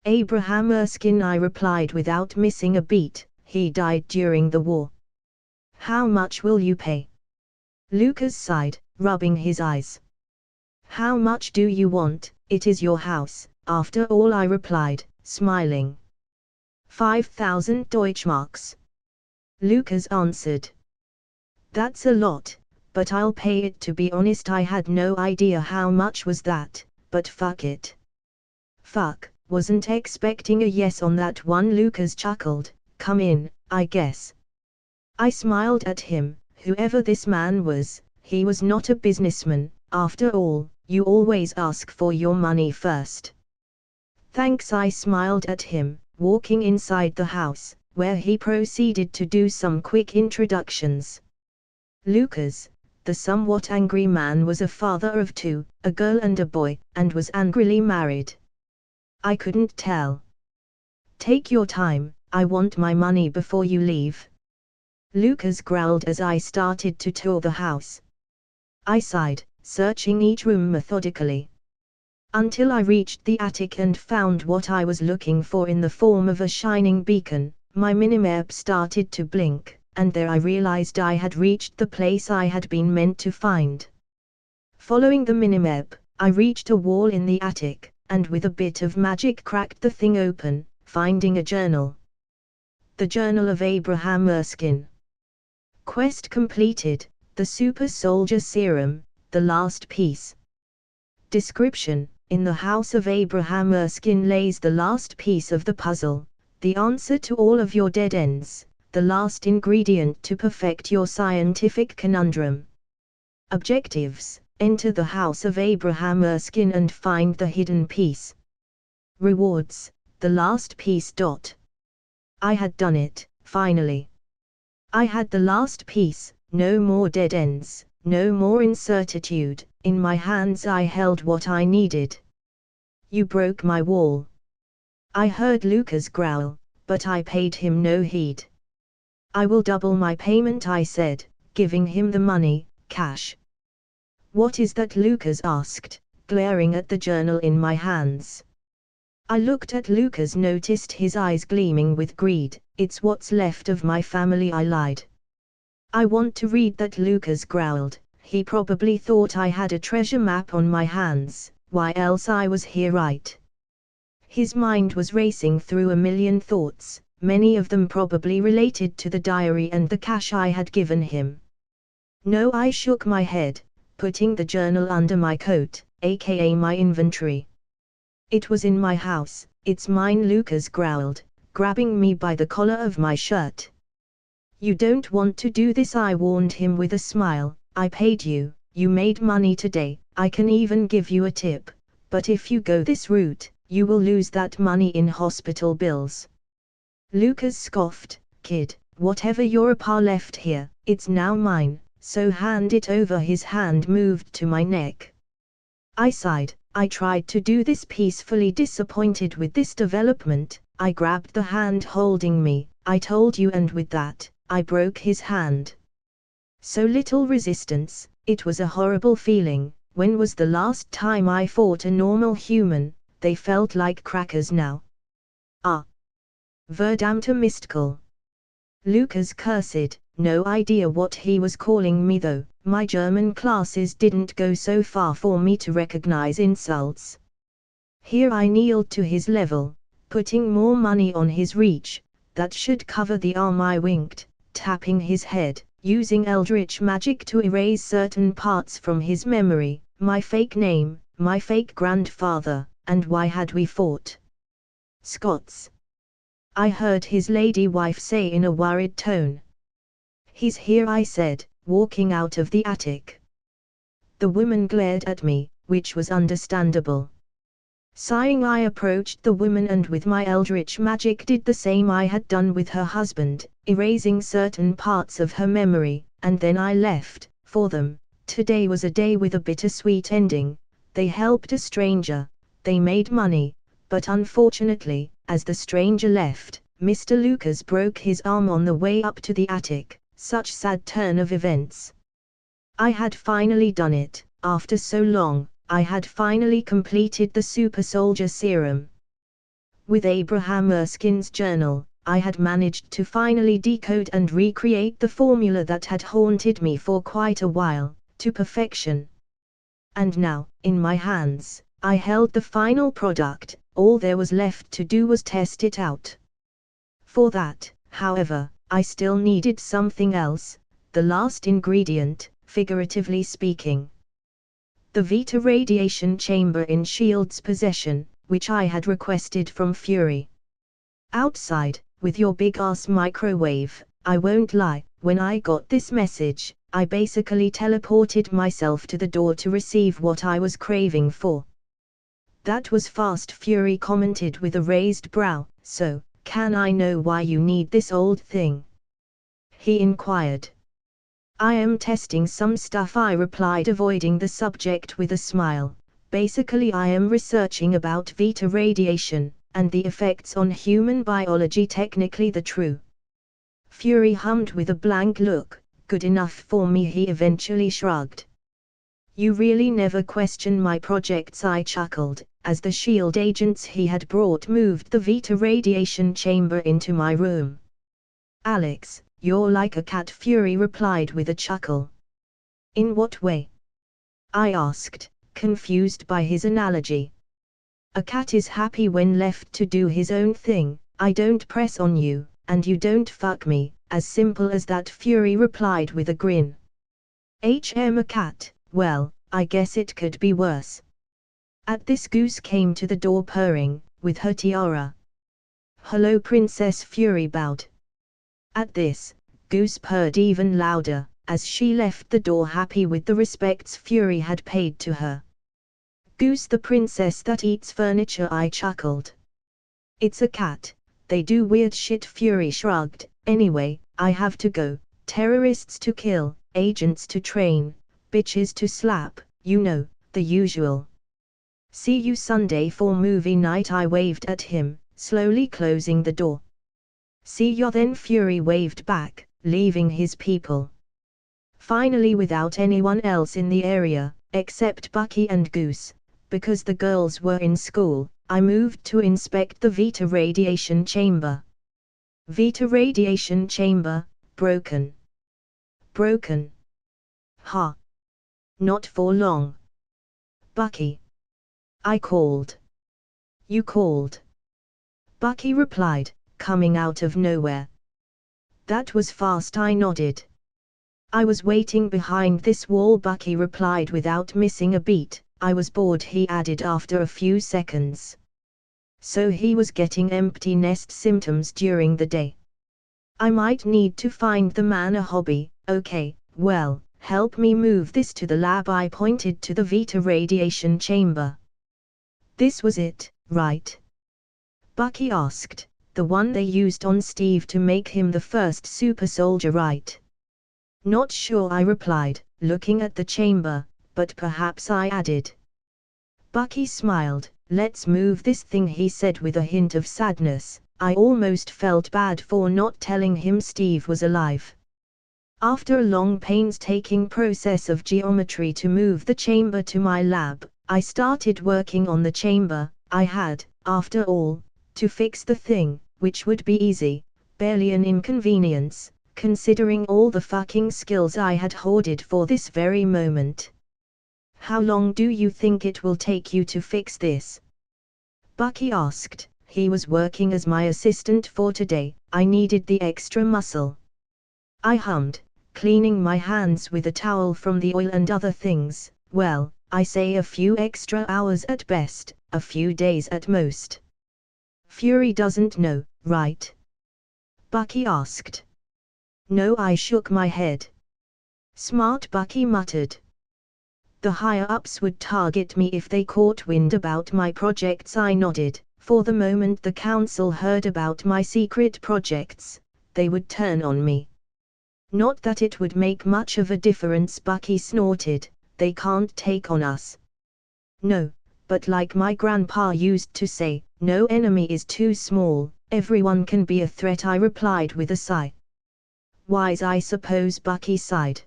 Speaker 1: Abraham Erskine, I replied without missing a beat. He died during the war. How much will you pay? Lucas sighed, rubbing his eyes. How much do you want? It is your house, after all, I replied, smiling. 5,000 Deutschmarks. Lucas answered. That's a lot, but I'll pay it. To be honest, I had no idea how much was that, but fuck it. Fuck, wasn't expecting a yes on that one. Lucas chuckled. Come in, I guess. I smiled at him. Whoever this man was, he was not a businessman. After all, you always ask for your money first. Thanks, I smiled at him, walking inside the house, where he proceeded to do some quick introductions. Lucas, the somewhat angry man, was a father of 2, a girl and a boy, and was angrily married. I couldn't tell. Take your time, I want my money before you leave. Lucas growled as I started to tour the house. I sighed, searching each room methodically, until I reached the attic and found what I was looking for in the form of a shining beacon. My minimap started to blink, and there I realized I had reached the place I had been meant to find. Following the minimap, I reached a wall in the attic, and with a bit of magic cracked the thing open, finding a journal. The Journal of Abraham Erskine. Quest completed, the Super Soldier Serum, the last piece. Description: in the house of Abraham Erskine lays the last piece of the puzzle, the answer to all of your dead ends, the last ingredient to perfect your scientific conundrum. Objectives: enter the house of Abraham Erskine and find the hidden piece. Rewards: the last piece. I had done it, finally. I had the last piece, no more dead ends, no more incertitude. In my hands I held what I needed. You broke my wall. I heard Lucas growl, but I paid him no heed. I will double my payment, I said, giving him the money, cash. What is that? Lucas asked, glaring at the journal in my hands. I looked at Lucas, noticed his eyes gleaming with greed. It's what's left of my family, I lied. I want to read that. Lucas growled. He probably thought I had a treasure map on my hands, why else I was here, right? His mind was racing through a million thoughts, many of them probably related to the diary and the cash I had given him. No, I shook my head, putting the journal under my coat, aka my inventory. It was in my house, it's mine, Lucas growled, grabbing me by the collar of my shirt. You don't want to do this, I warned him with a smile. I paid you, you made money today, I can even give you a tip, but if you go this route, you will lose that money in hospital bills. Lucas scoffed, kid, whatever your pa left here, it's now mine, so hand it over. His hand moved to my neck. I sighed. I tried to do this peacefully, disappointed with this development. I grabbed the hand holding me. I told you, and with that, I broke his hand. So little resistance, it was a horrible feeling. When was the last time I fought a normal human? They felt like crackers now. Ah. Verdammte Mystical. Lucas cursed, no idea what he was calling me though. My German classes didn't go so far for me to recognize insults. Here I kneeled to his level, putting more money on his reach. That should cover the arm. I winked, tapping his head, using eldritch magic to erase certain parts from his memory, my fake name, my fake grandfather, and why had we fought? Scots. I heard his lady wife say in a worried tone. He's here, I said, walking out of the attic. The woman glared at me, which was understandable. Sighing, I approached the woman and with my eldritch magic did the same I had done with her husband, erasing certain parts of her memory, and then I left, for them. Today was a day with a bittersweet ending. They helped a stranger, they made money, but unfortunately, as the stranger left, Mr. Lucas broke his arm on the way up to the attic. Such sad turn of events. I had finally done it, after so long. I had finally completed the Super Soldier Serum. With Abraham Erskine's journal, I had managed to finally decode and recreate the formula that had haunted me for quite a while, to perfection. And now, in my hands, I held the final product. All there was left to do was test it out. For that, however, I still needed something else, the last ingredient, figuratively speaking. The Vita radiation chamber in S.H.I.E.L.D.'s possession, which I had requested from Fury. Outside, with your big-ass microwave, I won't lie, when I got this message, I basically teleported myself to the door to receive what I was craving for. That was fast, Fury commented with a raised brow. So, can I know why you need this old thing? He inquired. I am testing some stuff, I replied, avoiding the subject with a smile. Basically I am researching about Vita radiation, and the effects on human biology, technically the true Fury hummed with a blank look. Good enough for me, he eventually shrugged. You really never question my projects, I chuckled, as the shield agents he had brought moved the Vita radiation chamber into my room. Alex, you're like a cat, Fury replied with a chuckle. In what way? I asked, confused by his analogy. A cat is happy when left to do his own thing. I don't press on you, and you don't fuck me, as simple as that, Fury replied with a grin. A cat, well, I guess it could be worse. At this, Goose came to the door purring, with her tiara. Hello, Princess, Fury bowed. At this, Goose purred even louder, as she left the door, happy with the respects Fury had paid to her. Goose the princess that eats furniture, I chuckled. It's a cat, they do weird shit, Fury shrugged. Anyway, I have to go, terrorists to kill, agents to train, bitches to slap, you know, the usual. See you Sunday for movie night, I waved at him, slowly closing the door. See ya then, Fury waved back, leaving his people. Finally, without anyone else in the area, except Bucky and Goose, because the girls were in school, I moved to inspect the Vita radiation chamber. Vita radiation chamber, broken. Broken. Ha. Not for long. Bucky. I called. You called. Bucky replied, coming out of nowhere. That was fast, I nodded. I was waiting behind this wall, Bucky replied without missing a beat. I was bored, he added after a few seconds. So he was getting empty nest symptoms during the day. I might need to find the man a hobby. Okay, well, help me move this to the lab, I pointed to the Vita radiation chamber. This was it, right? Bucky asked, the one they used on Steve to make him the first super soldier, right? Not sure, I replied, looking at the chamber, but perhaps, I added. Bucky smiled. Let's move this thing, he said with a hint of sadness. I almost felt bad for not telling him Steve was alive. After a long painstaking process of geometry to move the chamber to my lab, I started working on the chamber. I had, after all, to fix the thing, which would be easy, barely an inconvenience, considering all the fucking skills I had hoarded for this very moment. How long do you think it will take you to fix this? Bucky asked. He was working as my assistant for today. I needed the extra muscle. I hummed, cleaning my hands with a towel from the oil and other things. Well, I say a few extra hours at best, a few days at most. Fury doesn't know, right? Bucky asked. No, I shook my head. Smart, Bucky muttered. The higher-ups would target me if they caught wind about my projects, I nodded. For the moment the council heard about my secret projects, they would turn on me. Not that it would make much of a difference, Bucky snorted. They can't take on us. No, but like my grandpa used to say, no enemy is too small, everyone can be a threat, I replied with a sigh. Wise, I suppose, Bucky sighed.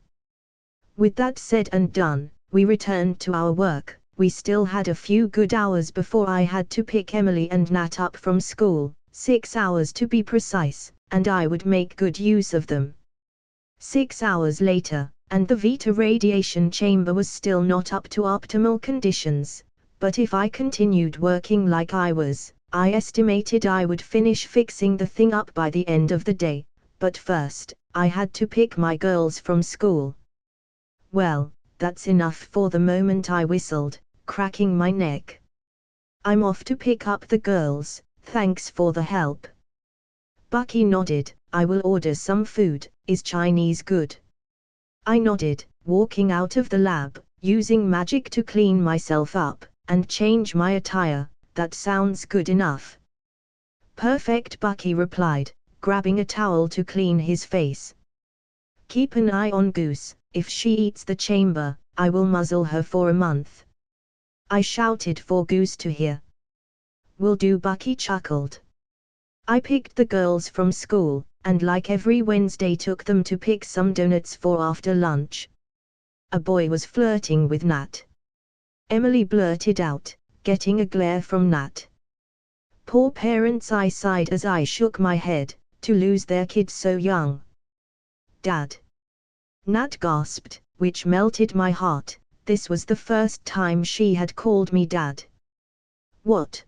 Speaker 1: With that said and done, we returned to our work. We still had a few good hours before I had to pick Emily and Nat up from school, 6 hours to be precise, and I would make good use of them. 6 hours later, and the Vita radiation chamber was still not up to optimal conditions, but if I continued working like I was, I estimated I would finish fixing the thing up by the end of the day. But first, I had to pick my girls from school. Well, that's enough for the moment, I whistled, cracking my neck. I'm off to pick up the girls, thanks for the help. Bucky nodded. I will order some food. Is Chinese good? I nodded, walking out of the lab, using magic to clean myself up, and change my attire. That sounds good enough. Perfect, Bucky replied, grabbing a towel to clean his face. Keep an eye on Goose. If she eats the chamber, I will muzzle her for a month. I shouted for Goose to hear. Will do, Bucky chuckled. I picked the girls from school, and like every Wednesday took them to pick some donuts for after lunch. A boy was flirting with Nat. Emily blurted out, getting a glare from Nat. Poor parents, I sighed as I shook my head, to lose their kid so young. Dad. Nat gasped, which melted my heart. This was the first time she had called me Dad. What?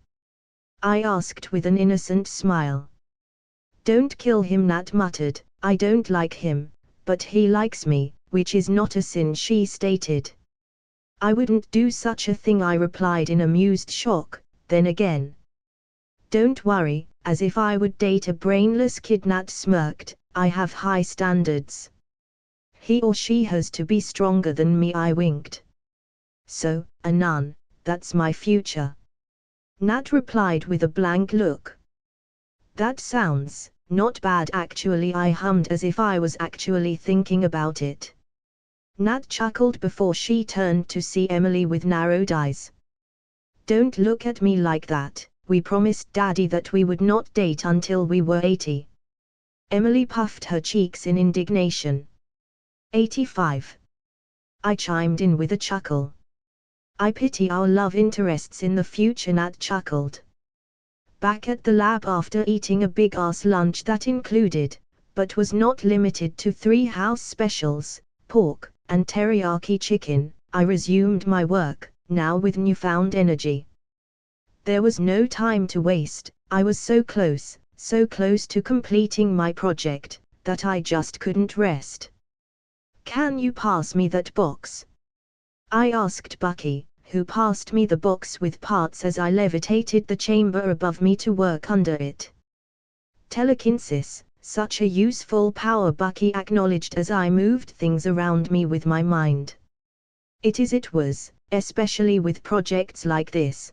Speaker 1: I asked with an innocent smile. Don't kill him, Nat muttered. I don't like him, but he likes me, which is not a sin, she stated. I wouldn't do such a thing, I replied in amused shock. Then again. Don't worry, as if I would date a brainless kid, Nat smirked. I have high standards. He or she has to be stronger than me, I winked. So, a nun, that's my future. Nat replied with a blank look. That sounds not bad actually, I hummed as if I was actually thinking about it. Nat chuckled before she turned to see Emily with narrowed eyes. Don't look at me like that, we promised Daddy that we would not date until we were 80. Emily puffed her cheeks in indignation. 85. I chimed in with a chuckle. I pity our love interests in the future, Nat chuckled. Back at the lab after eating a big-ass lunch that included, but was not limited to 3 house specials, pork, and teriyaki chicken, I resumed my work, now with newfound energy. There was no time to waste, I was so close to completing my project, that I just couldn't rest. Can you pass me that box? I asked Bucky, who passed me the box with parts as I levitated the chamber above me to work under it. Telekinesis, such a useful power, Bucky acknowledged as I moved things around me with my mind. It was, especially with projects like this.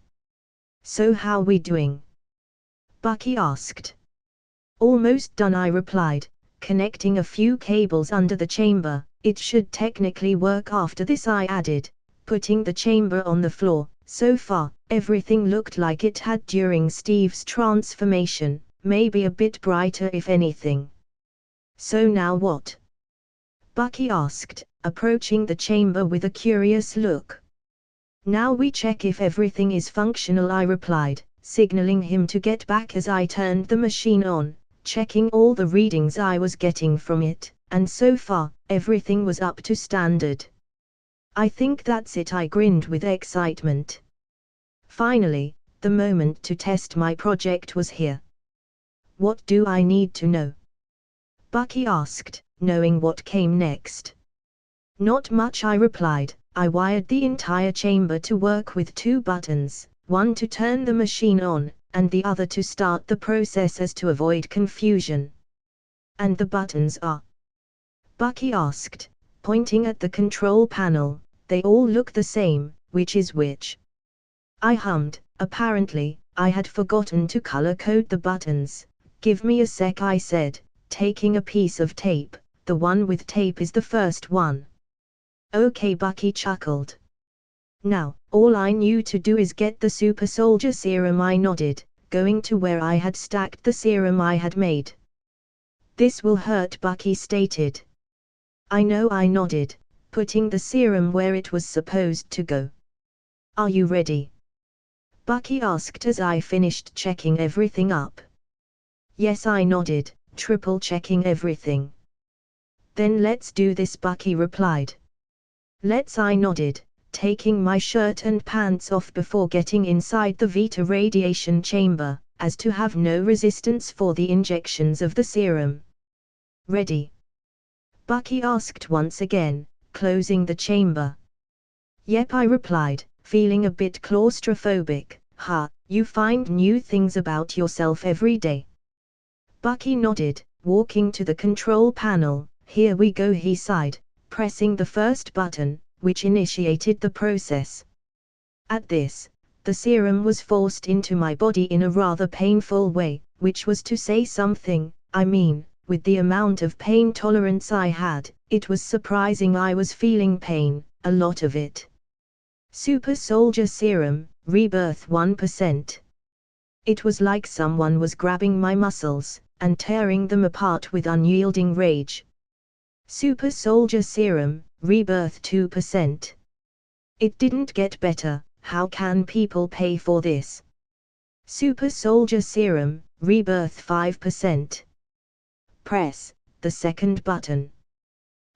Speaker 1: So how we doing? Bucky asked. Almost done, I replied, connecting a few cables under the chamber. It should technically work after this, I added, putting the chamber on the floor. So far, everything looked like it had during Steve's transformation, maybe a bit brighter if anything. So now what? Bucky asked, approaching the chamber with a curious look. Now we check if everything is functional, I replied, signaling him to get back as I turned the machine on, checking all the readings I was getting from it, and so far, everything was up to standard. I think that's it, I grinned with excitement. Finally, the moment to test my project was here. What do I need to know? Bucky asked, knowing what came next. Not much, I replied. I wired the entire chamber to work with 2 buttons, one to turn the machine on, and the other to start the process as to avoid confusion. And the buttons are? Bucky asked, pointing at the control panel. They all look the same, which is which? I hummed, apparently, I had forgotten to color-code the buttons. Give me a sec, I said, taking a piece of tape. The one with tape is the first one. Okay, Bucky chuckled. Now, all I knew to do is get the super soldier serum, I nodded, going to where I had stacked the serum I had made. This will hurt, Bucky stated. I know, I nodded, putting the serum where it was supposed to go. Are you ready? Bucky asked as I finished checking everything up. Yes, I nodded, triple checking everything. Then let's do this, Bucky replied. Let's, I nodded, taking my shirt and pants off before getting inside the Vita radiation chamber, as to have no resistance for the injections of the serum. Ready? Bucky asked once again, closing the chamber. Yep, I replied, feeling a bit claustrophobic. You find new things about yourself every day. Bucky nodded, walking to the control panel. Here we go, he sighed, pressing the first button, which initiated the process. At this, the serum was forced into my body in a rather painful way, which was to say something. I mean, with the amount of pain tolerance I had, it was surprising I was feeling pain, a lot of it. Super Soldier Serum, Rebirth 1%. It was like someone was grabbing my muscles, and tearing them apart with unyielding rage. Super Soldier Serum, Rebirth 2%. It didn't get better, how can people pay for this? Super Soldier Serum, Rebirth 5%. Press the second button.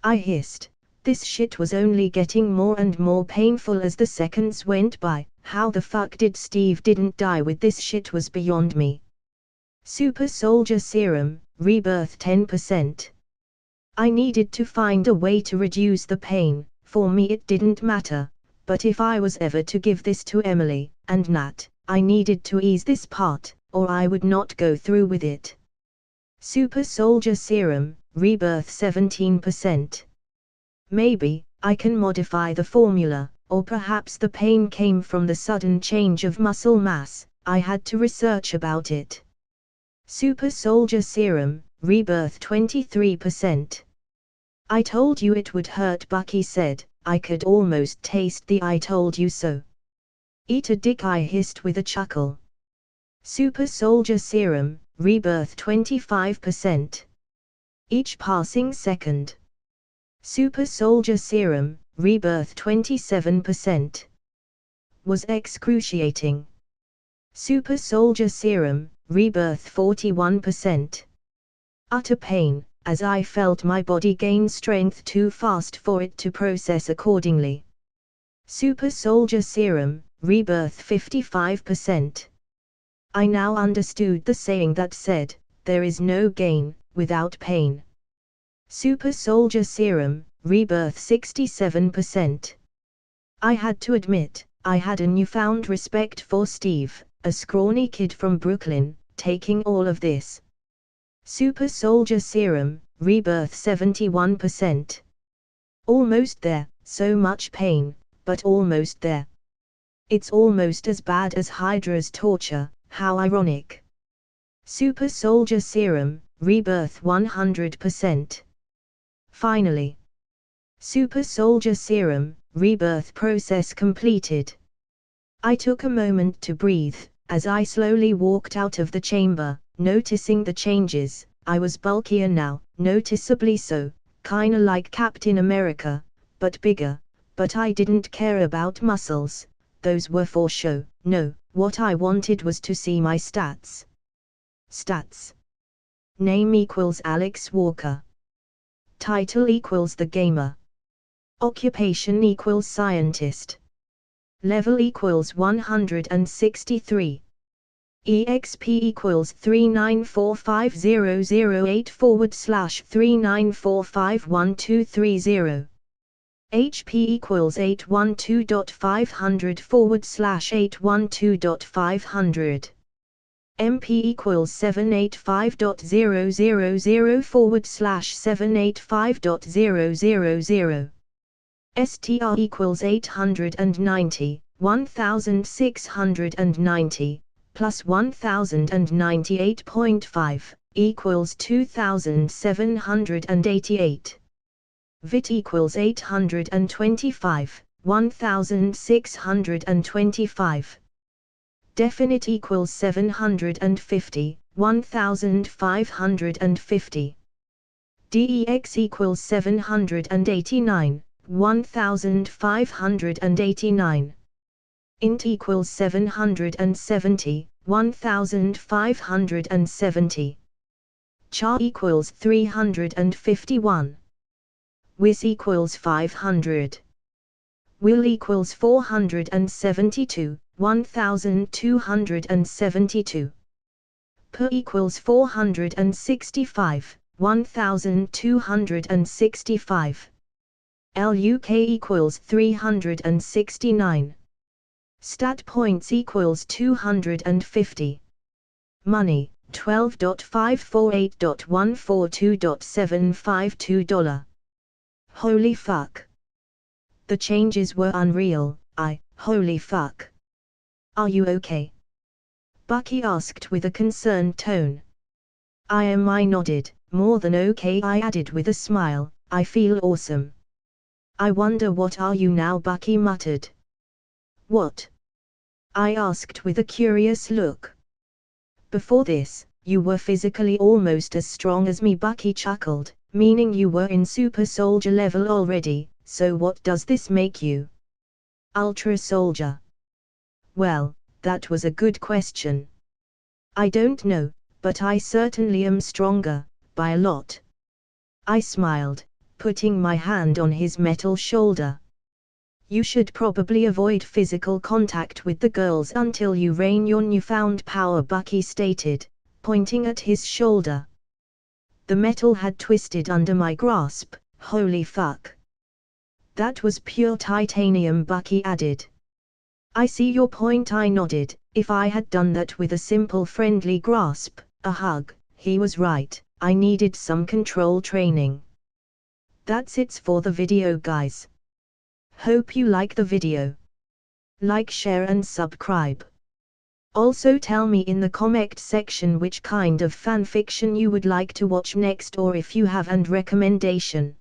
Speaker 1: I hissed. This shit was only getting more and more painful as the seconds went by. How the fuck did Steve didn't die with this shit was beyond me. Super Soldier Serum, Rebirth 10%. I needed to find a way to reduce the pain. For me it didn't matter, but if I was ever to give this to Emily and Nat, I needed to ease this part, or I would not go through with it. Super Soldier Serum, Rebirth 17%. Maybe I can modify the formula, or perhaps the pain came from the sudden change of muscle mass. I had to research about it. Super Soldier Serum, Rebirth 23%. I told you it would hurt, Bucky said. I could almost taste the I told you so. Eat a dick, I hissed with a chuckle. Super Soldier Serum, Rebirth 25%. Each passing second. Super Soldier Serum, Rebirth 27%. Was excruciating. Super Soldier Serum, Rebirth 41%. Utter pain, as I felt my body gain strength too fast for it to process accordingly. Super Soldier Serum, Rebirth 55%. I now understood the saying that said, there is no gain without pain. Super Soldier Serum, Rebirth 67%. I had to admit, I had a newfound respect for Steve, a scrawny kid from Brooklyn, taking all of this. Super Soldier Serum, Rebirth 71%. Almost there, so much pain, but almost there. It's almost as bad as Hydra's torture, how ironic. Super Soldier Serum, Rebirth 100%. Finally. Super Soldier Serum, Rebirth process completed. I took a moment to breathe, as I slowly walked out of the chamber, noticing the changes. I was bulkier now, noticeably so, kinda like Captain America, but bigger, but I didn't care about muscles, those were for show. No, what I wanted was to see my stats. Stats. Name equals Alex Walker. Title equals The Gamer. Occupation equals Scientist. Level equals 163. EXP equals 39450008/39451230. HP equals 812.500/812.500. MP equals 785.000/785.000. STR equals 890, 1690, plus 1098.5, equals 2788. VIT equals 825, 1625. Definite equals 750, 1550. DEX equals 789, 1589. Int equals 770, 1570. Char equals 351. Whiz equals 500. Will equals 472, 1272. Per equals 465, 1265. LUK equals 369. Stat points equals 250. Money, $12.548.142.752. Holy fuck. The changes were unreal. Holy fuck. Are you okay? Bucky asked with a concerned tone. I nodded. More than okay, I added with a smile. I feel awesome. I wonder what are you now, Bucky muttered. What? I asked with a curious look. Before this, You were physically almost as strong as me, Bucky chuckled, meaning you were in super soldier level already, so what does this make you? Ultra soldier. Well, that was a good question. I don't know, but I certainly am stronger, by a lot. I smiled, putting my hand on his metal shoulder. You should probably avoid physical contact with the girls until you regain your newfound power, Bucky stated, pointing at his shoulder. The metal had twisted under my grasp. Holy fuck. That was pure titanium, Bucky added. I see your point, I nodded. If I had done that with a simple friendly grasp, a hug, he was right, I needed some control training. That's it for the video, guys. Hope you like the video. Like, share and subscribe. Also tell me in the comment section which kind of fanfiction you would like to watch next, or if you have any recommendation.